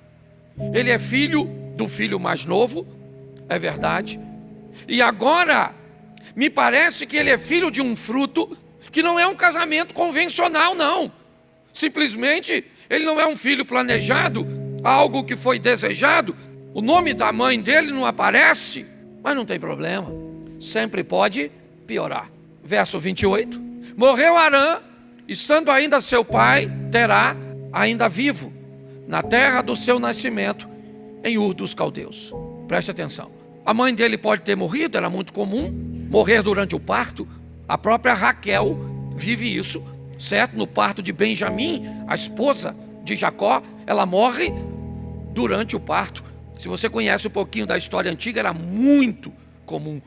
Ele é filho do filho mais novo, é verdade. E agora, me parece que ele é filho de um fruto que não é um casamento convencional, não. Simplesmente, ele não é um filho planejado, algo que foi desejado. O nome da mãe dele não aparece, mas não tem problema. Sempre pode piorar. Verso 28. Morreu Harã, estando ainda seu pai, Terá, ainda vivo, na terra do seu nascimento, em Ur dos Caldeus. Preste atenção. A mãe dele pode ter morrido, era muito comum morrer durante o parto. A própria Raquel vive isso, certo? No parto de Benjamim, a esposa de Jacó, ela morre durante o parto. Se você conhece um pouquinho da história antiga, era muito comum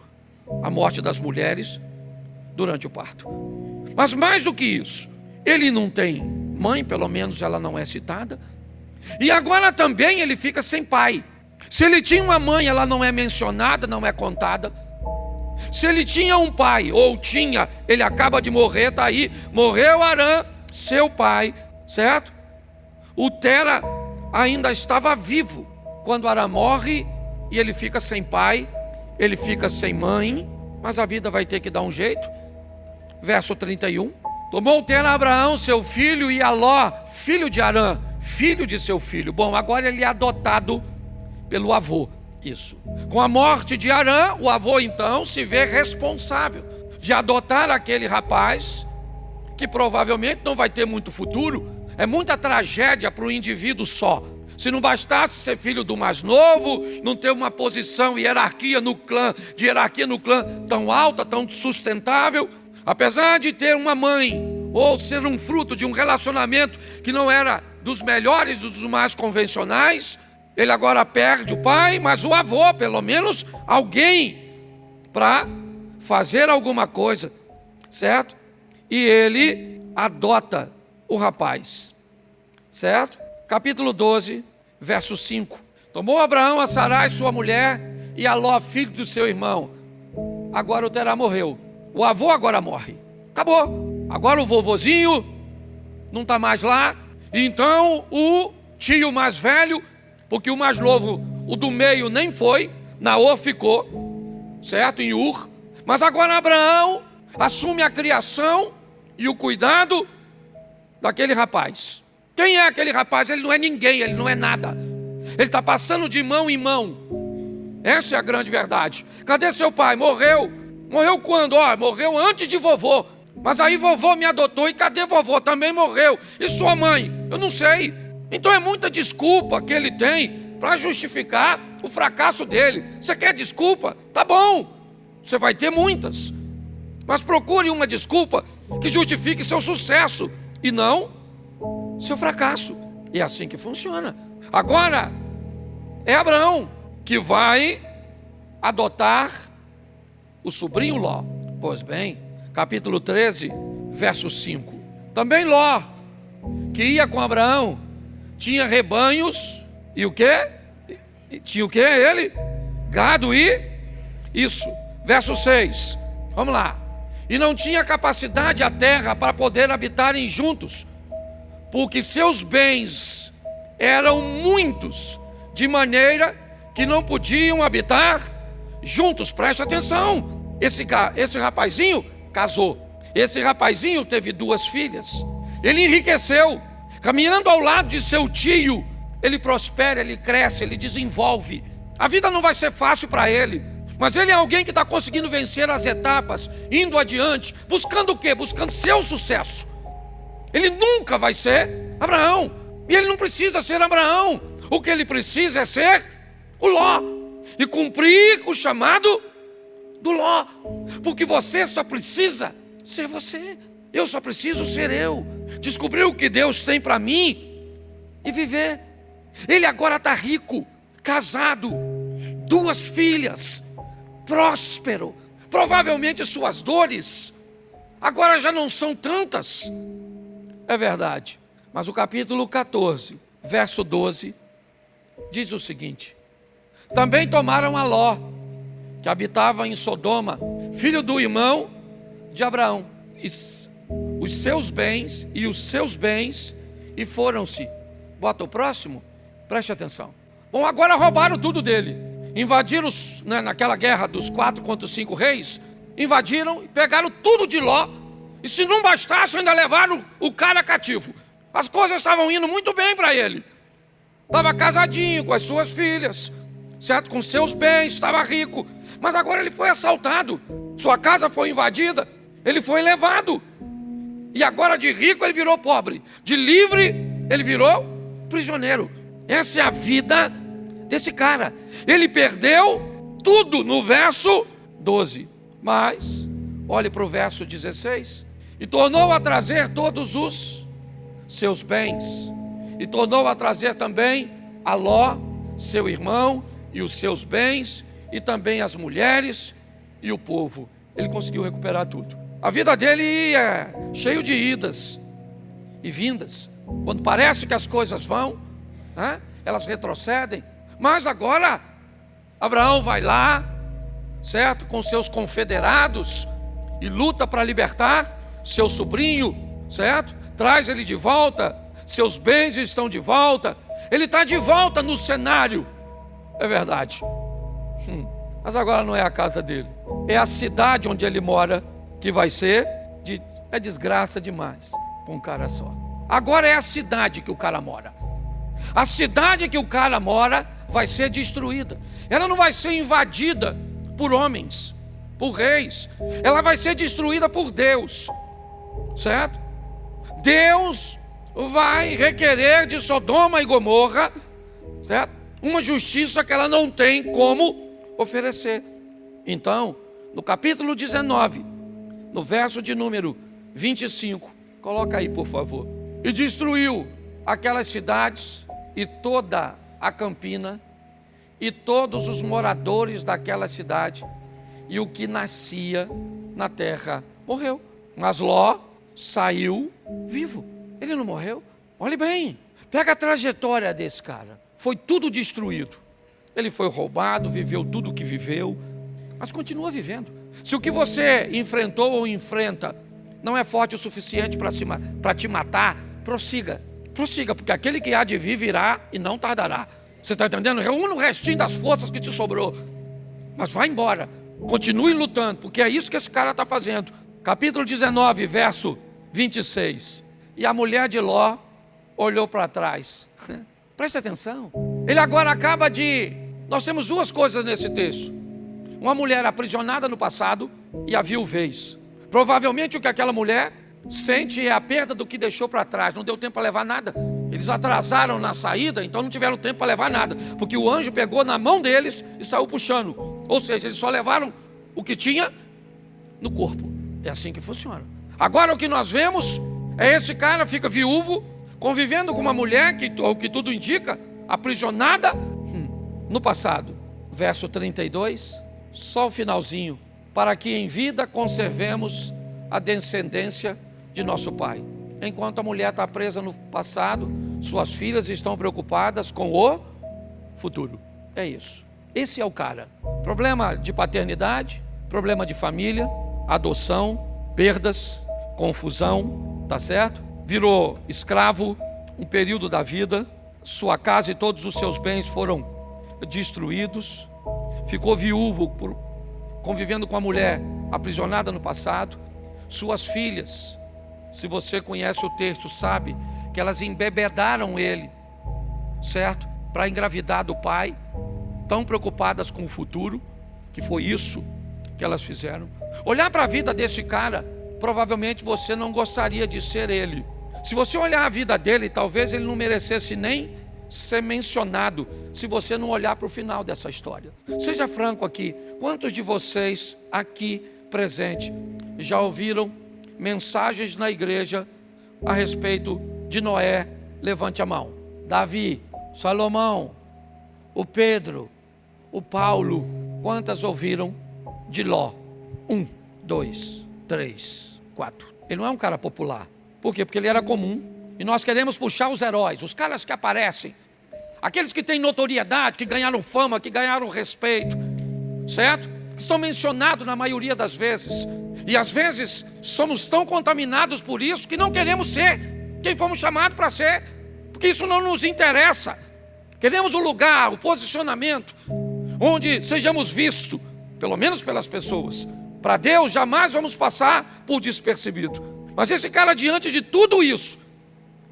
a morte das mulheres durante o parto. Mas mais do que isso, ele não tem mãe, pelo menos ela não é citada. E agora também ele fica sem pai. Se ele tinha uma mãe, ela não é mencionada, não é contada. Se ele tinha um pai, ou tinha, ele acaba de morrer, está aí. Morreu Harã, seu pai, certo? O Tera ainda estava vivo quando Harã morre e ele fica sem pai, ele fica sem mãe, mas a vida vai ter que dar um jeito. Verso 31. Tomou Tera Abraão, seu filho, e a Ló, filho de Harã, filho de seu filho. Bom, agora ele é adotado pelo avô. Isso. Com a morte de Harã, o avô então se vê responsável de adotar aquele rapaz que provavelmente não vai ter muito futuro. É muita tragédia para o indivíduo só. Se não bastasse ser filho do mais novo, não ter uma posição e hierarquia no clã tão alta, tão sustentável, apesar de ter uma mãe ou ser um fruto de um relacionamento que não era dos melhores, dos mais convencionais, ele agora perde o pai, mas o avô, pelo menos alguém para fazer alguma coisa, certo? E ele adota o rapaz, certo? Capítulo 12, verso 5. Tomou Abraão a Sarai, sua mulher, e a Ló, filho do seu irmão. Agora o Terá morreu. O avô agora morre. Acabou. Agora o vovozinho não está mais lá. Então o tio mais velho, porque o mais novo, o do meio nem foi, Naor ficou, certo? Em Ur. Mas agora Abraão assume a criação e o cuidado daquele rapaz. Quem é aquele rapaz? Ele não é ninguém, ele não é nada. Ele está passando de mão em mão. Essa é a grande verdade. Cadê seu pai? Morreu. Morreu quando? Morreu antes de vovô. Mas aí vovô me adotou e cadê vovô? Também morreu. E sua mãe? Eu não sei. Então é muita desculpa que ele tem para justificar o fracasso dele. Você quer desculpa? Tá bom. Você vai ter muitas. Mas procure uma desculpa que justifique seu sucesso e não seu fracasso. E é assim que funciona. Agora, é Abraão que vai adotar o sobrinho Ló. Pois bem, capítulo 13, verso 5. Também Ló, que ia com Abraão, tinha rebanhos e o quê? Tinha o quê? Ele? Gado e... Isso. Verso 6. Vamos lá. E não tinha capacidade a terra para poder habitarem juntos, porque seus bens eram muitos, de maneira que não podiam habitar juntos. Preste atenção. Esse rapazinho casou. Esse rapazinho teve 2 filhas. Ele enriqueceu. Caminhando ao lado de seu tio, ele prospera, ele cresce, ele desenvolve. A vida não vai ser fácil para ele, Mas ele é alguém que está conseguindo vencer as etapas, indo adiante, buscando o quê? Buscando seu sucesso. Ele nunca vai ser Abraão, e ele não precisa ser Abraão. O que ele precisa é ser o Ló, e cumprir o chamado do Ló, porque você só precisa ser você, eu só preciso ser eu, descobrir o que Deus tem para mim e viver. Ele agora está rico, casado, 2 filhas, próspero. Provavelmente suas dores agora já não são tantas. É verdade, mas o capítulo 14, verso 12, diz o seguinte: também tomaram a Ló, que habitava em Sodoma, filho do irmão de Abraão, os seus bens e foram-se. Bota o próximo, preste atenção. Bom, agora roubaram tudo dele, invadiram, naquela guerra dos 4 contra os 5 reis, invadiram e pegaram tudo de Ló, e se não bastasse ainda levaram o cara cativo. As coisas estavam indo muito bem para ele, estava casadinho com as suas filhas, certo? Com seus bens, estava rico, mas agora ele foi assaltado, sua casa foi invadida, ele foi levado, e agora de rico ele virou pobre, de livre ele virou prisioneiro. Essa é a vida desse cara. Ele perdeu tudo no verso 12, mas olhe para o verso 16: e tornou a trazer todos os seus bens, e tornou a trazer também a Ló, seu irmão, e os seus bens, e também as mulheres e o povo. Ele conseguiu recuperar tudo. A vida dele é cheio de idas e vindas. Quando parece que as coisas vão, elas retrocedem. Mas agora Abraão vai lá, certo, com seus confederados, e luta para libertar seu sobrinho, certo? Traz ele de volta, seus bens estão de volta, ele está de volta no cenário. É verdade, mas agora não é a casa dele, é a cidade onde ele mora que vai ser é desgraça demais para um cara só. Agora é a cidade que o cara mora. A cidade que o cara mora vai ser destruída. Ela não vai ser invadida por homens, por reis. Ela vai ser destruída por Deus, certo? Deus vai requerer de Sodoma e Gomorra, certo? Uma justiça que ela não tem como oferecer. Então, no capítulo 19, no verso de número 25, coloca aí por favor: e destruiu aquelas cidades e toda a campina e todos os moradores daquela cidade, e o que nascia na terra morreu, mas Ló saiu vivo. Ele não morreu. Olhe bem, pega a trajetória desse cara. Foi tudo destruído. Ele foi roubado, viveu tudo o que viveu, mas continua vivendo. Se o que você enfrentou ou enfrenta não é forte o suficiente para te matar, prossiga, porque aquele que há de vir virá e não tardará. Você está entendendo? Reúna o restinho das forças que te sobrou, mas vai embora, continue lutando, porque é isso que esse cara está fazendo. Capítulo 19, verso 26. E a mulher de Ló olhou para trás. Preste atenção. Ele agora acaba de... Nós temos 2 coisas nesse texto: uma mulher aprisionada no passado e a viuvez. Provavelmente o que aquela mulher sente é a perda do que deixou para trás. Não deu tempo para levar nada. Eles atrasaram na saída, então não tiveram tempo para levar nada, porque o anjo pegou na mão deles e saiu puxando. Ou seja, eles só levaram o que tinha no corpo. É assim que funciona. Agora o que nós vemos é esse cara fica viúvo, convivendo com uma mulher que, o que tudo indica, aprisionada no passado. Verso 32, só o finalzinho: para que em vida conservemos a descendência de nosso pai. Enquanto a mulher está presa no passado, suas filhas estão preocupadas com o futuro. É isso. Esse é o cara. Problema de paternidade, problema de família, adoção, perdas, confusão, tá certo? Virou escravo um período da vida, sua casa e todos os seus bens foram destruídos, ficou viúvo convivendo com a mulher aprisionada no passado. Suas filhas, se você conhece o texto, sabe que elas embebedaram ele, certo? Para engravidar do pai, tão preocupadas com o futuro, que foi isso que elas fizeram. Olhar para a vida desse cara, provavelmente você não gostaria de ser ele. Se você olhar a vida dele, talvez ele não merecesse nem ser mencionado, se você não olhar para o final dessa história. Seja franco aqui, quantos de vocês aqui presentes já ouviram mensagens na igreja a respeito de Noé? Levante a mão. Davi, Salomão, o Pedro, o Paulo. Quantas ouviram de Ló? 1, 2, 3, 4. Ele não é um cara popular. Por quê? Porque ele era comum. E nós queremos puxar os heróis, os caras que aparecem, aqueles que têm notoriedade, que ganharam fama, que ganharam respeito, certo? Que são mencionados na maioria das vezes. E às vezes somos tão contaminados por isso que não queremos ser quem fomos chamados para ser, porque isso não nos interessa. Queremos o lugar, o posicionamento, onde sejamos vistos, pelo menos pelas pessoas. Para Deus jamais vamos passar por despercebido. Mas esse cara, diante de tudo isso,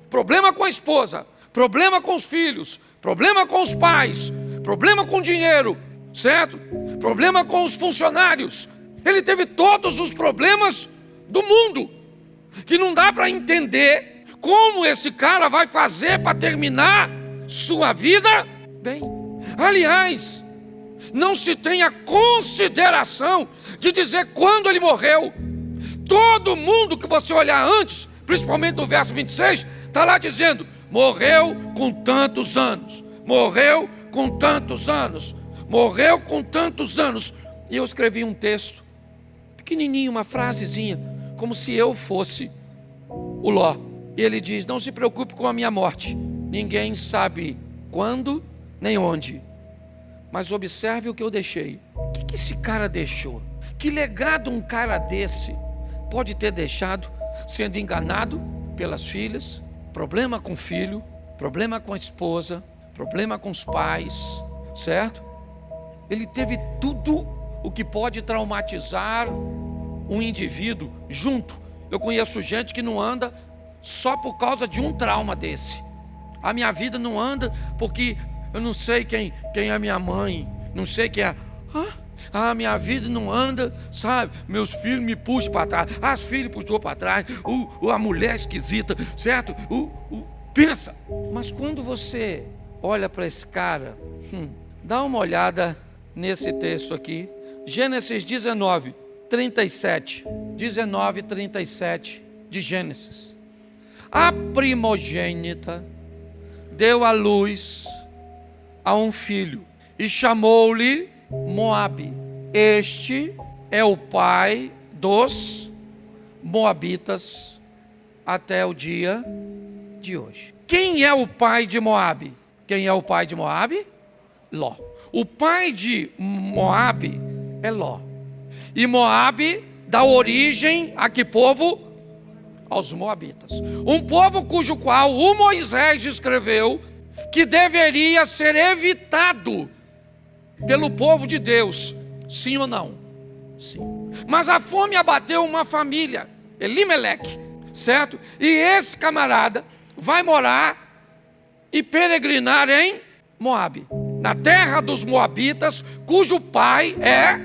problema com a esposa, problema com os filhos, problema com os pais, problema com o dinheiro, certo? Problema com os funcionários. Ele teve todos os problemas do mundo, que não dá para entender como esse cara vai fazer para terminar sua vida bem. Aliás, não se tem a consideração de dizer quando ele morreu. Todo mundo que você olhar antes, principalmente no verso 26, está lá dizendo: morreu com tantos anos, morreu com tantos anos, morreu com tantos anos. E eu escrevi um texto pequenininho, uma frasezinha, como se eu fosse o Ló. E ele diz: não se preocupe com a minha morte, ninguém sabe quando nem onde, mas observe o que eu deixei. O que esse cara deixou? Que legado um cara desse pode ter deixado, sendo enganado pelas filhas, problema com o filho, problema com a esposa, problema com os pais, certo? Ele teve tudo o que pode traumatizar um indivíduo junto. Eu conheço gente que não anda só por causa de um trauma desse. A minha vida não anda porque eu não sei quem é minha mãe, não sei quem é. A minha vida não anda, sabe? Meus filhos me puxam para trás, as filhas puxou para trás, a mulher esquisita, certo? Pensa. Mas quando você olha para esse cara, dá uma olhada nesse texto aqui, Gênesis 19, 37. 19, 37 de Gênesis. A primogênita deu à luz a um filho e chamou-lhe Moabe. Este é o pai dos moabitas até o dia de hoje. Quem é o pai de Moabe? Quem é o pai de Moabe? Ló. O pai de Moabe é Ló. E Moabe dá origem a que povo? Aos moabitas. Um povo cujo qual o Moisés escreveu que deveria ser evitado pelo povo de Deus. Sim ou não? Sim. Mas a fome abateu uma família, Elimeleque, certo? E esse camarada vai morar e peregrinar em Moabe, na terra dos moabitas, cujo pai é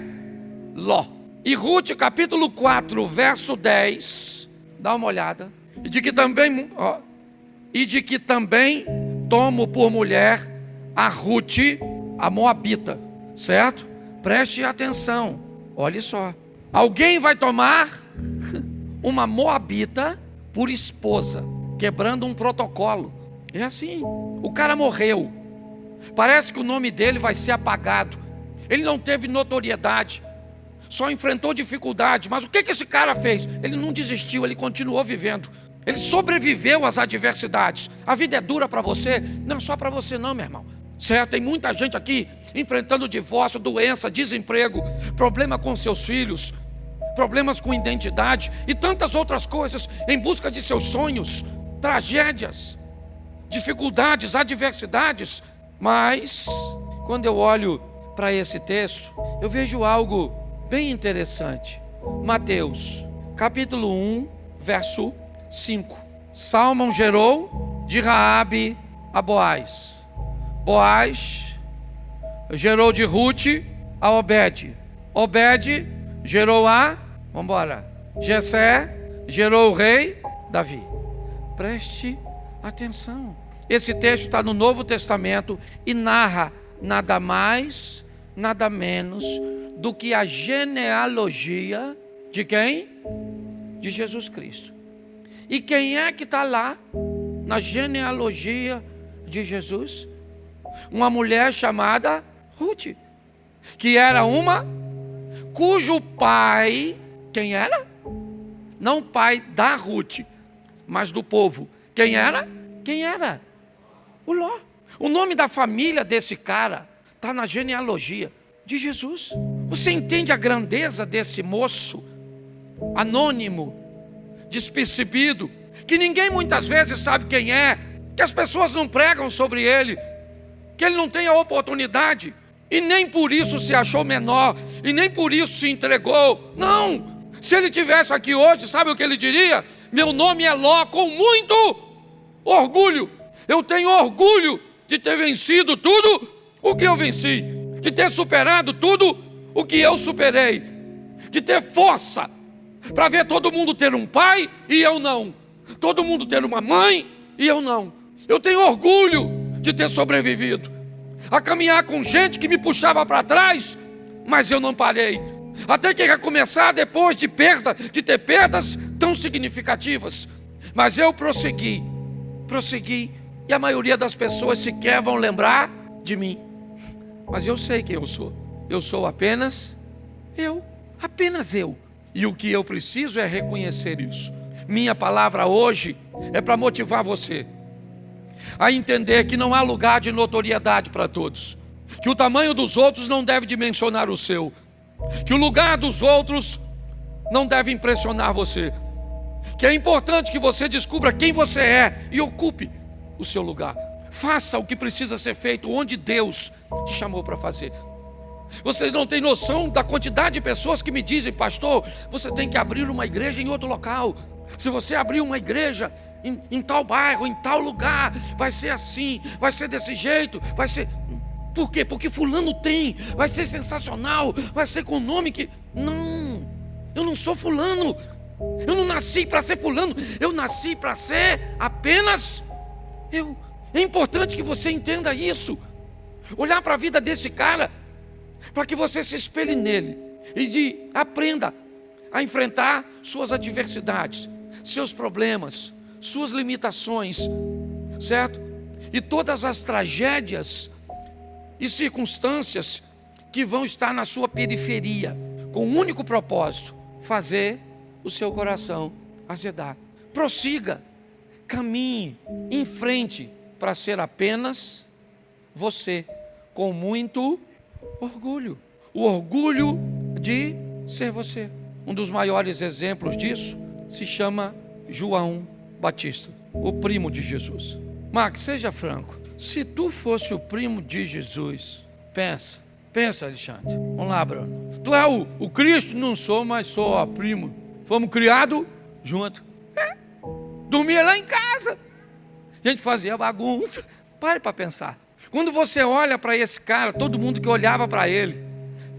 Ló. E Ruth, capítulo 4, verso 10, dá uma olhada. E de que também tomo por mulher a Ruth, a moabita, certo? Preste atenção, olhe só. Alguém vai tomar uma moabita por esposa, quebrando um protocolo. É assim, o cara morreu. Parece que o nome dele vai ser apagado. Ele não teve notoriedade, só enfrentou dificuldade. Mas o que esse cara fez? Ele não desistiu, ele continuou vivendo. Ele sobreviveu às adversidades. A vida é dura para você, não é só para você não, meu irmão. Certo? Tem muita gente aqui enfrentando divórcio, doença, desemprego, problema com seus filhos, problemas com identidade e tantas outras coisas, em busca de seus sonhos, tragédias, dificuldades, adversidades. Mas quando eu olho para esse texto, eu vejo algo bem interessante. Mateus, capítulo 1, verso 5. Salmão gerou de Raabe a Boaz. Boaz gerou de Ruth a Obed. Obed gerou Jessé gerou o rei Davi. Preste atenção. Esse texto está no Novo Testamento e narra nada mais, nada menos do que a genealogia de quem? De Jesus Cristo. E quem é que está lá na genealogia de Jesus? Uma mulher chamada Ruth, que era cujo pai, quem era? Não pai da Ruth, mas do povo. Quem era? O Ló. O nome da família desse cara está na genealogia de Jesus. Você entende a grandeza desse moço anônimo, despercebido, que ninguém muitas vezes sabe quem é, que as pessoas não pregam sobre ele, que ele não tem a oportunidade, e nem por isso se achou menor, e nem por isso se entregou. Não! Se ele estivesse aqui hoje, sabe o que ele diria? Meu nome é Ló, com muito orgulho. Eu tenho orgulho de ter vencido tudo o que eu venci, de ter superado tudo o que eu superei, de ter força para ver todo mundo ter um pai e eu não, todo mundo ter uma mãe e eu não. Eu tenho orgulho de ter sobrevivido, a caminhar com gente que me puxava para trás, mas eu não parei, até que recomeçar depois de ter perdas tão significativas. Mas eu prossegui, e a maioria das pessoas sequer vão lembrar de mim, mas eu sei quem eu sou apenas eu, e o que eu preciso é reconhecer isso. Minha palavra hoje é para motivar você a entender que não há lugar de notoriedade para todos, que o tamanho dos outros não deve dimensionar o seu, que o lugar dos outros não deve impressionar você, que é importante que você descubra quem você é e ocupe o seu lugar. Faça o que precisa ser feito onde Deus te chamou para fazer. Vocês não têm noção da quantidade de pessoas que me dizem: pastor, você tem que abrir uma igreja em outro local. Se você abrir uma igreja em tal bairro, em tal lugar, vai ser assim, vai ser desse jeito, vai ser... Por quê? Porque fulano tem, vai ser sensacional, vai ser com o nome que... Não, eu não sou fulano, eu não nasci para ser fulano, eu nasci para ser apenas eu. É importante que você entenda isso, olhar para a vida desse cara, para que você se espelhe nele e aprenda a enfrentar suas adversidades, seus problemas, suas limitações, certo? E todas as tragédias e circunstâncias que vão estar na sua periferia, com um único propósito: fazer o seu coração azedar. Prossiga, caminhe em frente para ser apenas você, com muito orgulho. O orgulho de ser você. Um dos maiores exemplos disso se chama João Batista, o primo de Jesus. Max, seja franco, se tu fosse o primo de Jesus, pensa, Alexandre. Vamos lá, Bruno. Tu é o Cristo? Não sou, mas sou primo. Fomos criados junto. Dormia lá em casa. A gente fazia bagunça. Pare para pensar. Quando você olha para esse cara, todo mundo que olhava para ele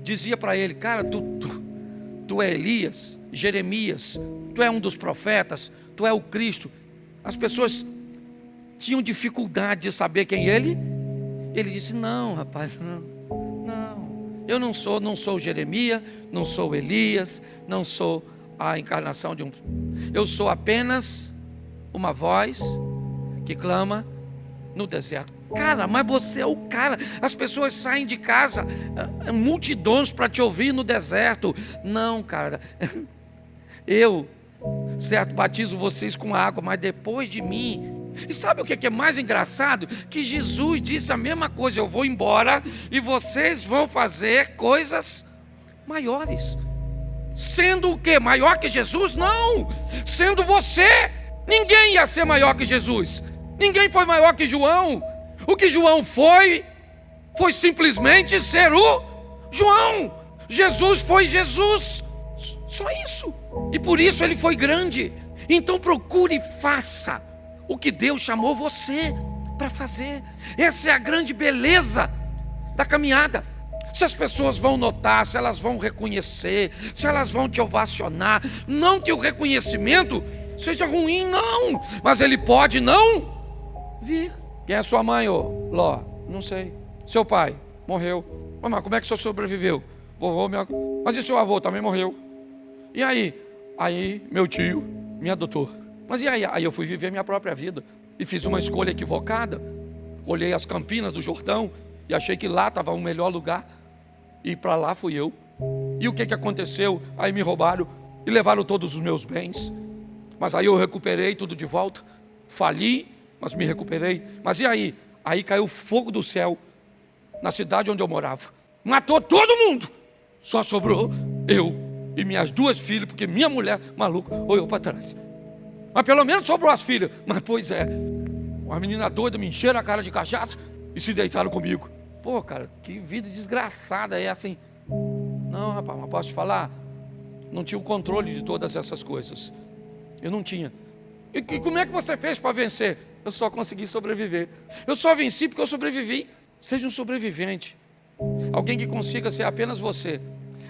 dizia para ele: cara, tu é Elias, Jeremias, tu é um dos profetas, tu é o Cristo. As pessoas tinham dificuldade de saber quem ele. Ele disse: não, rapaz, não, eu não sou Jeremias, não sou Elias, não sou a encarnação de eu sou apenas uma voz que clama no deserto. Cara, mas você é o cara. As pessoas saem de casa, multidões para te ouvir no deserto. Não, cara, eu, certo, batizo vocês com água, mas depois de mim. E sabe o que é mais engraçado? Que Jesus disse a mesma coisa: eu vou embora e vocês vão fazer coisas maiores. Sendo o quê? Maior que Jesus? Não! Sendo você. Ninguém ia ser maior que Jesus. Ninguém foi maior que João. O que João foi simplesmente ser o João. Jesus foi Jesus. Só isso. E por isso ele foi grande. Então procure e faça o que Deus chamou você para fazer. Essa é a grande beleza da caminhada. se as pessoas vão notar, se elas vão reconhecer, se elas vão te ovacionar. Não que o reconhecimento seja ruim, não, mas ele pode não vir. Quem é sua mãe, ô Ló? Não sei. Seu pai morreu. Mas como é que o senhor sobreviveu? Vovô, mas e seu avô também morreu? E aí? Aí meu tio me adotou. Mas e aí? Aí eu fui viver minha própria vida e fiz uma escolha equivocada. Olhei as Campinas do Jordão e achei que lá estava o melhor lugar. E para lá fui eu. E o que aconteceu? Aí me roubaram e levaram todos os meus bens. Mas aí eu recuperei tudo de volta. Fali, mas me recuperei. Mas e aí? Aí caiu fogo do céu na cidade onde eu morava. Matou todo mundo. Só sobrou eu e minhas 2 filhas, porque minha mulher, maluca, olhou para trás. Mas pelo menos sobrou as filhas. Mas pois é, uma menina doida me encheram a cara de cachaça e se deitaram comigo. Pô, cara, que vida desgraçada é assim. Não, rapaz, mas posso te falar? Não tinha o controle de todas essas coisas. Eu não tinha. E como é que você fez para vencer? Eu só consegui sobreviver. Eu só venci porque eu sobrevivi. Seja um sobrevivente. Alguém que consiga ser apenas você.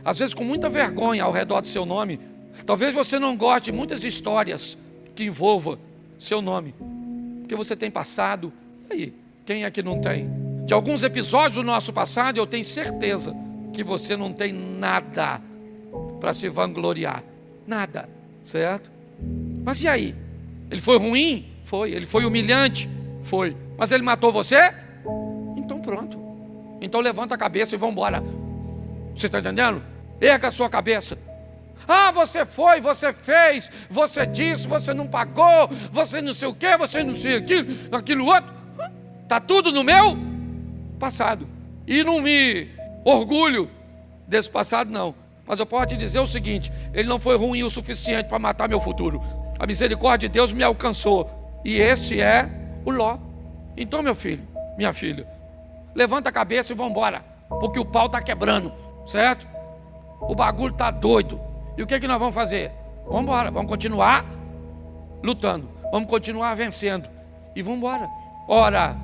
Às vezes com muita vergonha ao redor do seu nome. Talvez você não goste de muitas histórias que envolvam seu nome. Porque você tem passado. E aí, quem é que não tem? De alguns episódios do nosso passado, eu tenho certeza que você não tem nada para se vangloriar. Nada, certo? Mas e aí? Ele foi ruim? Foi. Ele foi humilhante? Foi. Mas ele matou você? Então pronto. Então levanta a cabeça e vamos embora. Você está entendendo? Erga a sua cabeça. Ah, você foi, você fez, você disse, você não pagou, você não sei o que, você não sei aquilo outro. Está tudo no meu passado. E não me orgulho desse passado, não. Mas eu posso te dizer o seguinte: ele não foi ruim o suficiente para matar meu futuro. A misericórdia de Deus me alcançou. E esse é o Ló. Então, meu filho, minha filha, levanta a cabeça e vamos embora. Porque o pau está quebrando, certo? O bagulho está doido. E o que nós vamos fazer? Vamos embora, vamos continuar lutando. Vamos continuar vencendo. E vamos embora. Ora,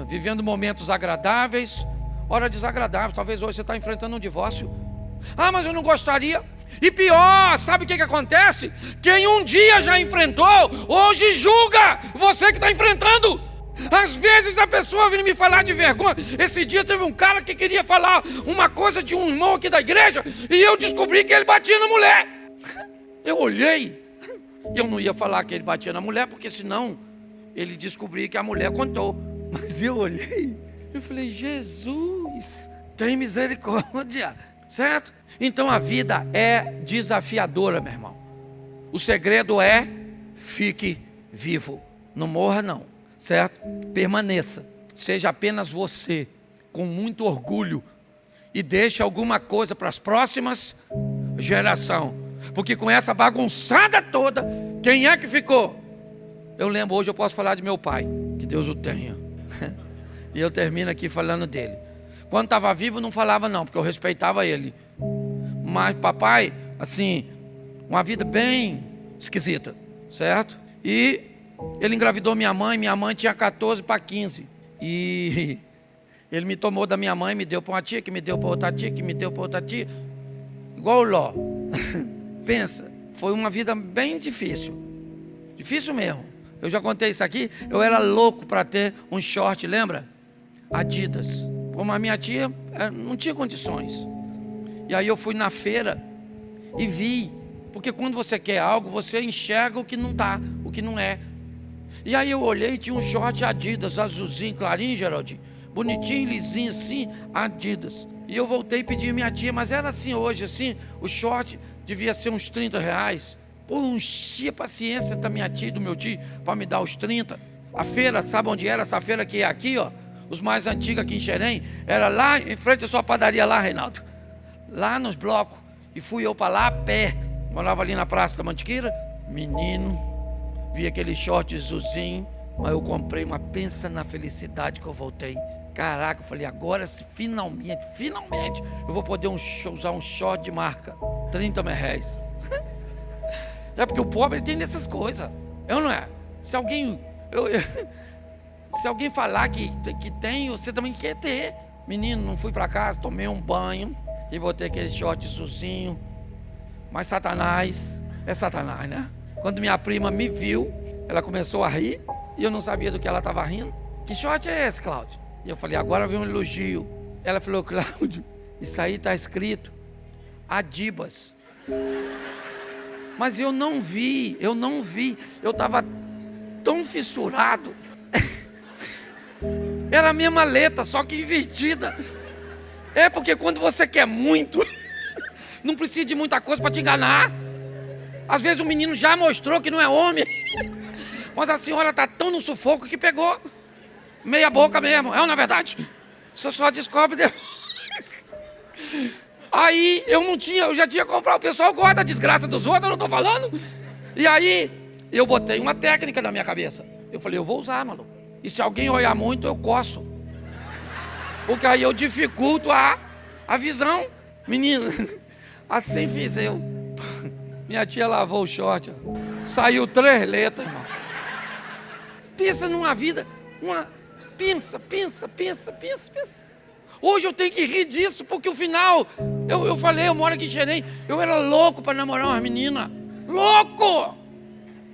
vivendo momentos agradáveis, ora desagradáveis. Talvez hoje você está enfrentando um divórcio. Ah, mas eu não gostaria. E pior, sabe o que acontece? Quem um dia já enfrentou, hoje julga você que está enfrentando. Às vezes a pessoa vem me falar de vergonha. Esse dia teve um cara que queria falar uma coisa de um irmão aqui da igreja, e eu descobri que ele batia na mulher. Eu olhei, eu não ia falar que ele batia na mulher, porque senão ele descobria que a mulher contou. Mas eu olhei, eu falei: Jesus, tem misericórdia. Certo? Então a vida é desafiadora, meu irmão. O segredo é: fique vivo. Não morra não, certo? Permaneça. Seja apenas você, com muito orgulho. E deixe alguma coisa para as próximas gerações. Porque com essa bagunçada toda, quem é que ficou? Eu lembro, hoje eu posso falar de meu pai, que Deus o tenha. E eu termino aqui falando dele. Quando estava vivo não falava não, porque eu respeitava ele. Mas papai, assim, uma vida bem esquisita, certo? E ele engravidou minha mãe tinha 14 para 15. E ele me tomou da minha mãe, me deu para uma tia, que me deu para outra tia, que me deu para outra tia. Igual o Ló. Pensa, foi uma vida bem difícil. Difícil mesmo. Eu já contei isso aqui, eu era louco para ter um short, lembra? Adidas. Como a minha tia não tinha condições. E aí eu fui na feira e vi. Porque quando você quer algo, você enxerga o que não está, o que não é. E aí eu olhei e tinha um short Adidas, azulzinho, clarinho, Geraldinho. Bonitinho, lisinho assim, Adidas. E eu voltei e pedi a minha tia, mas era assim hoje, assim, o short devia ser uns R$30. Pô, não enchia a paciência da minha tia e do meu tio para me dar os 30. A feira, sabe onde era essa feira que é aqui, ó? Os mais antigos aqui em Xerém, era lá em frente à sua padaria lá, Reinaldo. Lá nos blocos. E fui eu para lá a pé. Morava ali na Praça da Mantiqueira. Menino, vi aquele short azulzinho. Mas eu comprei uma, pensa na felicidade que eu voltei. Caraca, eu falei, agora finalmente, eu vou poder usar um short de marca. R$30. É porque o pobre tem dessas coisas. Eu não é? Se alguém... Se alguém falar que tem, você também quer ter. Menino, não fui para casa, tomei um banho e botei aquele short azulzinho. Mas Satanás, é Satanás, né? Quando minha prima me viu, ela começou a rir e eu não sabia do que ela estava rindo. Que short é esse, Cláudio? E eu falei, agora vem um elogio. Ela falou, Cláudio, isso aí está escrito Adibas. Mas eu não vi, eu estava tão fissurado. Era a mesma letra, só que invertida. É porque quando você quer muito, não precisa de muita coisa para te enganar. Às vezes o menino já mostrou que não é homem, mas a senhora está tão no sufoco que pegou meia boca mesmo. É ou não é verdade? Você só descobre depois. Aí eu já tinha comprado. O pessoal gosta da desgraça dos outros, eu não estou falando. E aí eu botei uma técnica na minha cabeça. Eu falei, eu vou usar, maluco. E se alguém olhar muito, eu coço. Porque aí eu dificulto a visão. Menino, assim fiz eu. Minha tia lavou o short, ó. Saiu 3 letras, irmão. Pensa numa vida, pensa. Hoje eu tenho que rir disso, porque o final, eu falei, eu moro aqui em Xerém, eu era louco para namorar uma menina. Louco!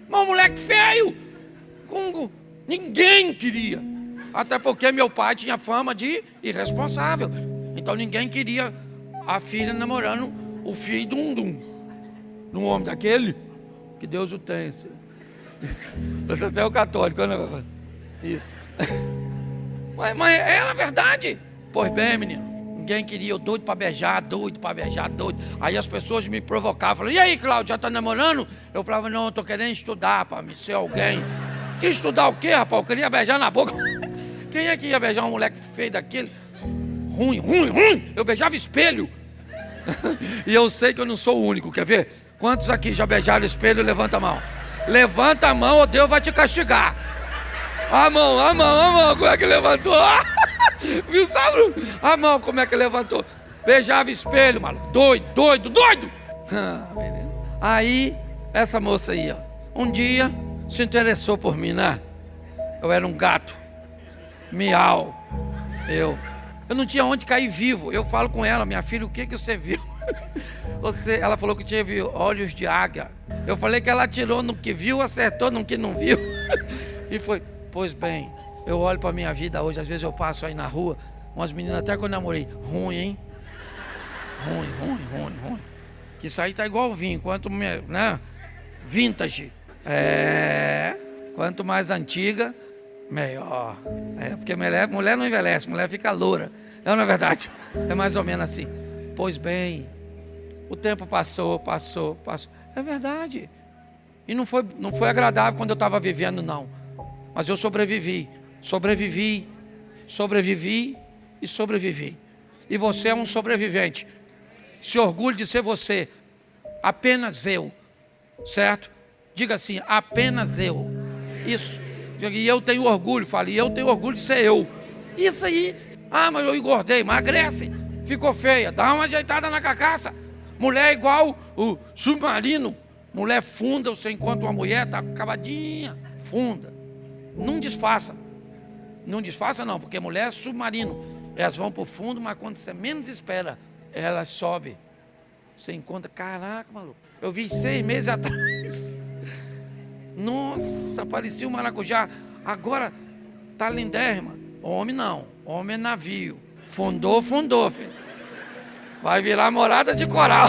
Mas um moleque feio. Ninguém queria. Até porque meu pai tinha fama de irresponsável. Então ninguém queria a filha namorando o filho de um homem daquele. Que Deus o tenha. Você até é o católico, né? Isso. Mas era verdade. Pois bem, menino. Ninguém queria, eu doido para beijar, doido. Aí as pessoas me provocavam. Falavam, e aí, Cláudio, já está namorando? Eu falava, não, eu estou querendo estudar para me ser alguém. Que estudar o quê, rapaz? Eu queria beijar na boca. Quem é que ia beijar um moleque feio daquele? Ruim. Eu beijava espelho. E eu sei que eu não sou o único, quer ver? Quantos aqui já beijaram espelho? Levanta a mão. Levanta a mão ou Deus vai te castigar. A mão, como é que levantou? Viu, sabe? A mão, como é que levantou? Beijava espelho, maluco. Doido. Aí, essa moça aí, ó. Um dia, se interessou por mim, né? Eu era um gato. Miau. Eu não tinha onde cair vivo. Eu falo com ela, minha filha, o que você viu? Ela falou que tinha olhos de águia. Eu falei que ela atirou no que viu, acertou no que não viu. E foi, pois bem, eu olho para minha vida hoje, às vezes eu passo aí na rua, umas meninas até que eu namorei, ruim, hein? Ruim. Que isso aí tá igual vinho, quanto, né? Vintage. Quanto mais antiga, melhor. Porque mulher não envelhece, mulher fica loura. É ou não é verdade? É mais ou menos assim. Pois bem, o tempo passou. É verdade. E não foi agradável quando eu estava vivendo, não. Mas eu sobrevivi. E você é um sobrevivente. Se orgulhe de ser você. Apenas eu. Certo? Diga assim, apenas eu. Isso. E eu tenho orgulho, fale, eu tenho orgulho de ser eu. Isso aí. Ah, mas eu engordei, emagrece. Ficou feia, dá uma ajeitada na carcaça. Mulher igual o submarino. Mulher funda, você encontra uma mulher, tá acabadinha, funda. Não disfarça. Não disfarça não, porque mulher é submarino. Elas vão pro fundo, mas quando você menos espera, elas sobem. Você encontra, caraca, maluco. Eu vi 6 meses atrás. Nossa, parecia um maracujá. Agora tá lindérrima. Homem não, homem é navio. Fundou, filho. Vai virar morada de coral.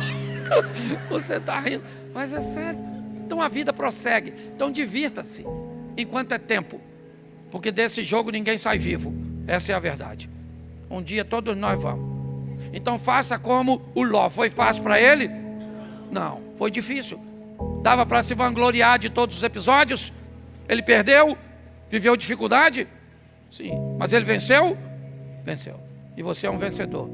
Você tá rindo, mas é sério. Então a vida prossegue. Então divirta-se enquanto é tempo. Porque desse jogo ninguém sai vivo. Essa é a verdade. Um dia todos nós vamos. Então faça como o Ló. Foi fácil para ele? Não, foi difícil. Dava para se vangloriar de todos os episódios? Ele perdeu? Viveu dificuldade? Sim. Mas ele venceu? Venceu. E você é um vencedor.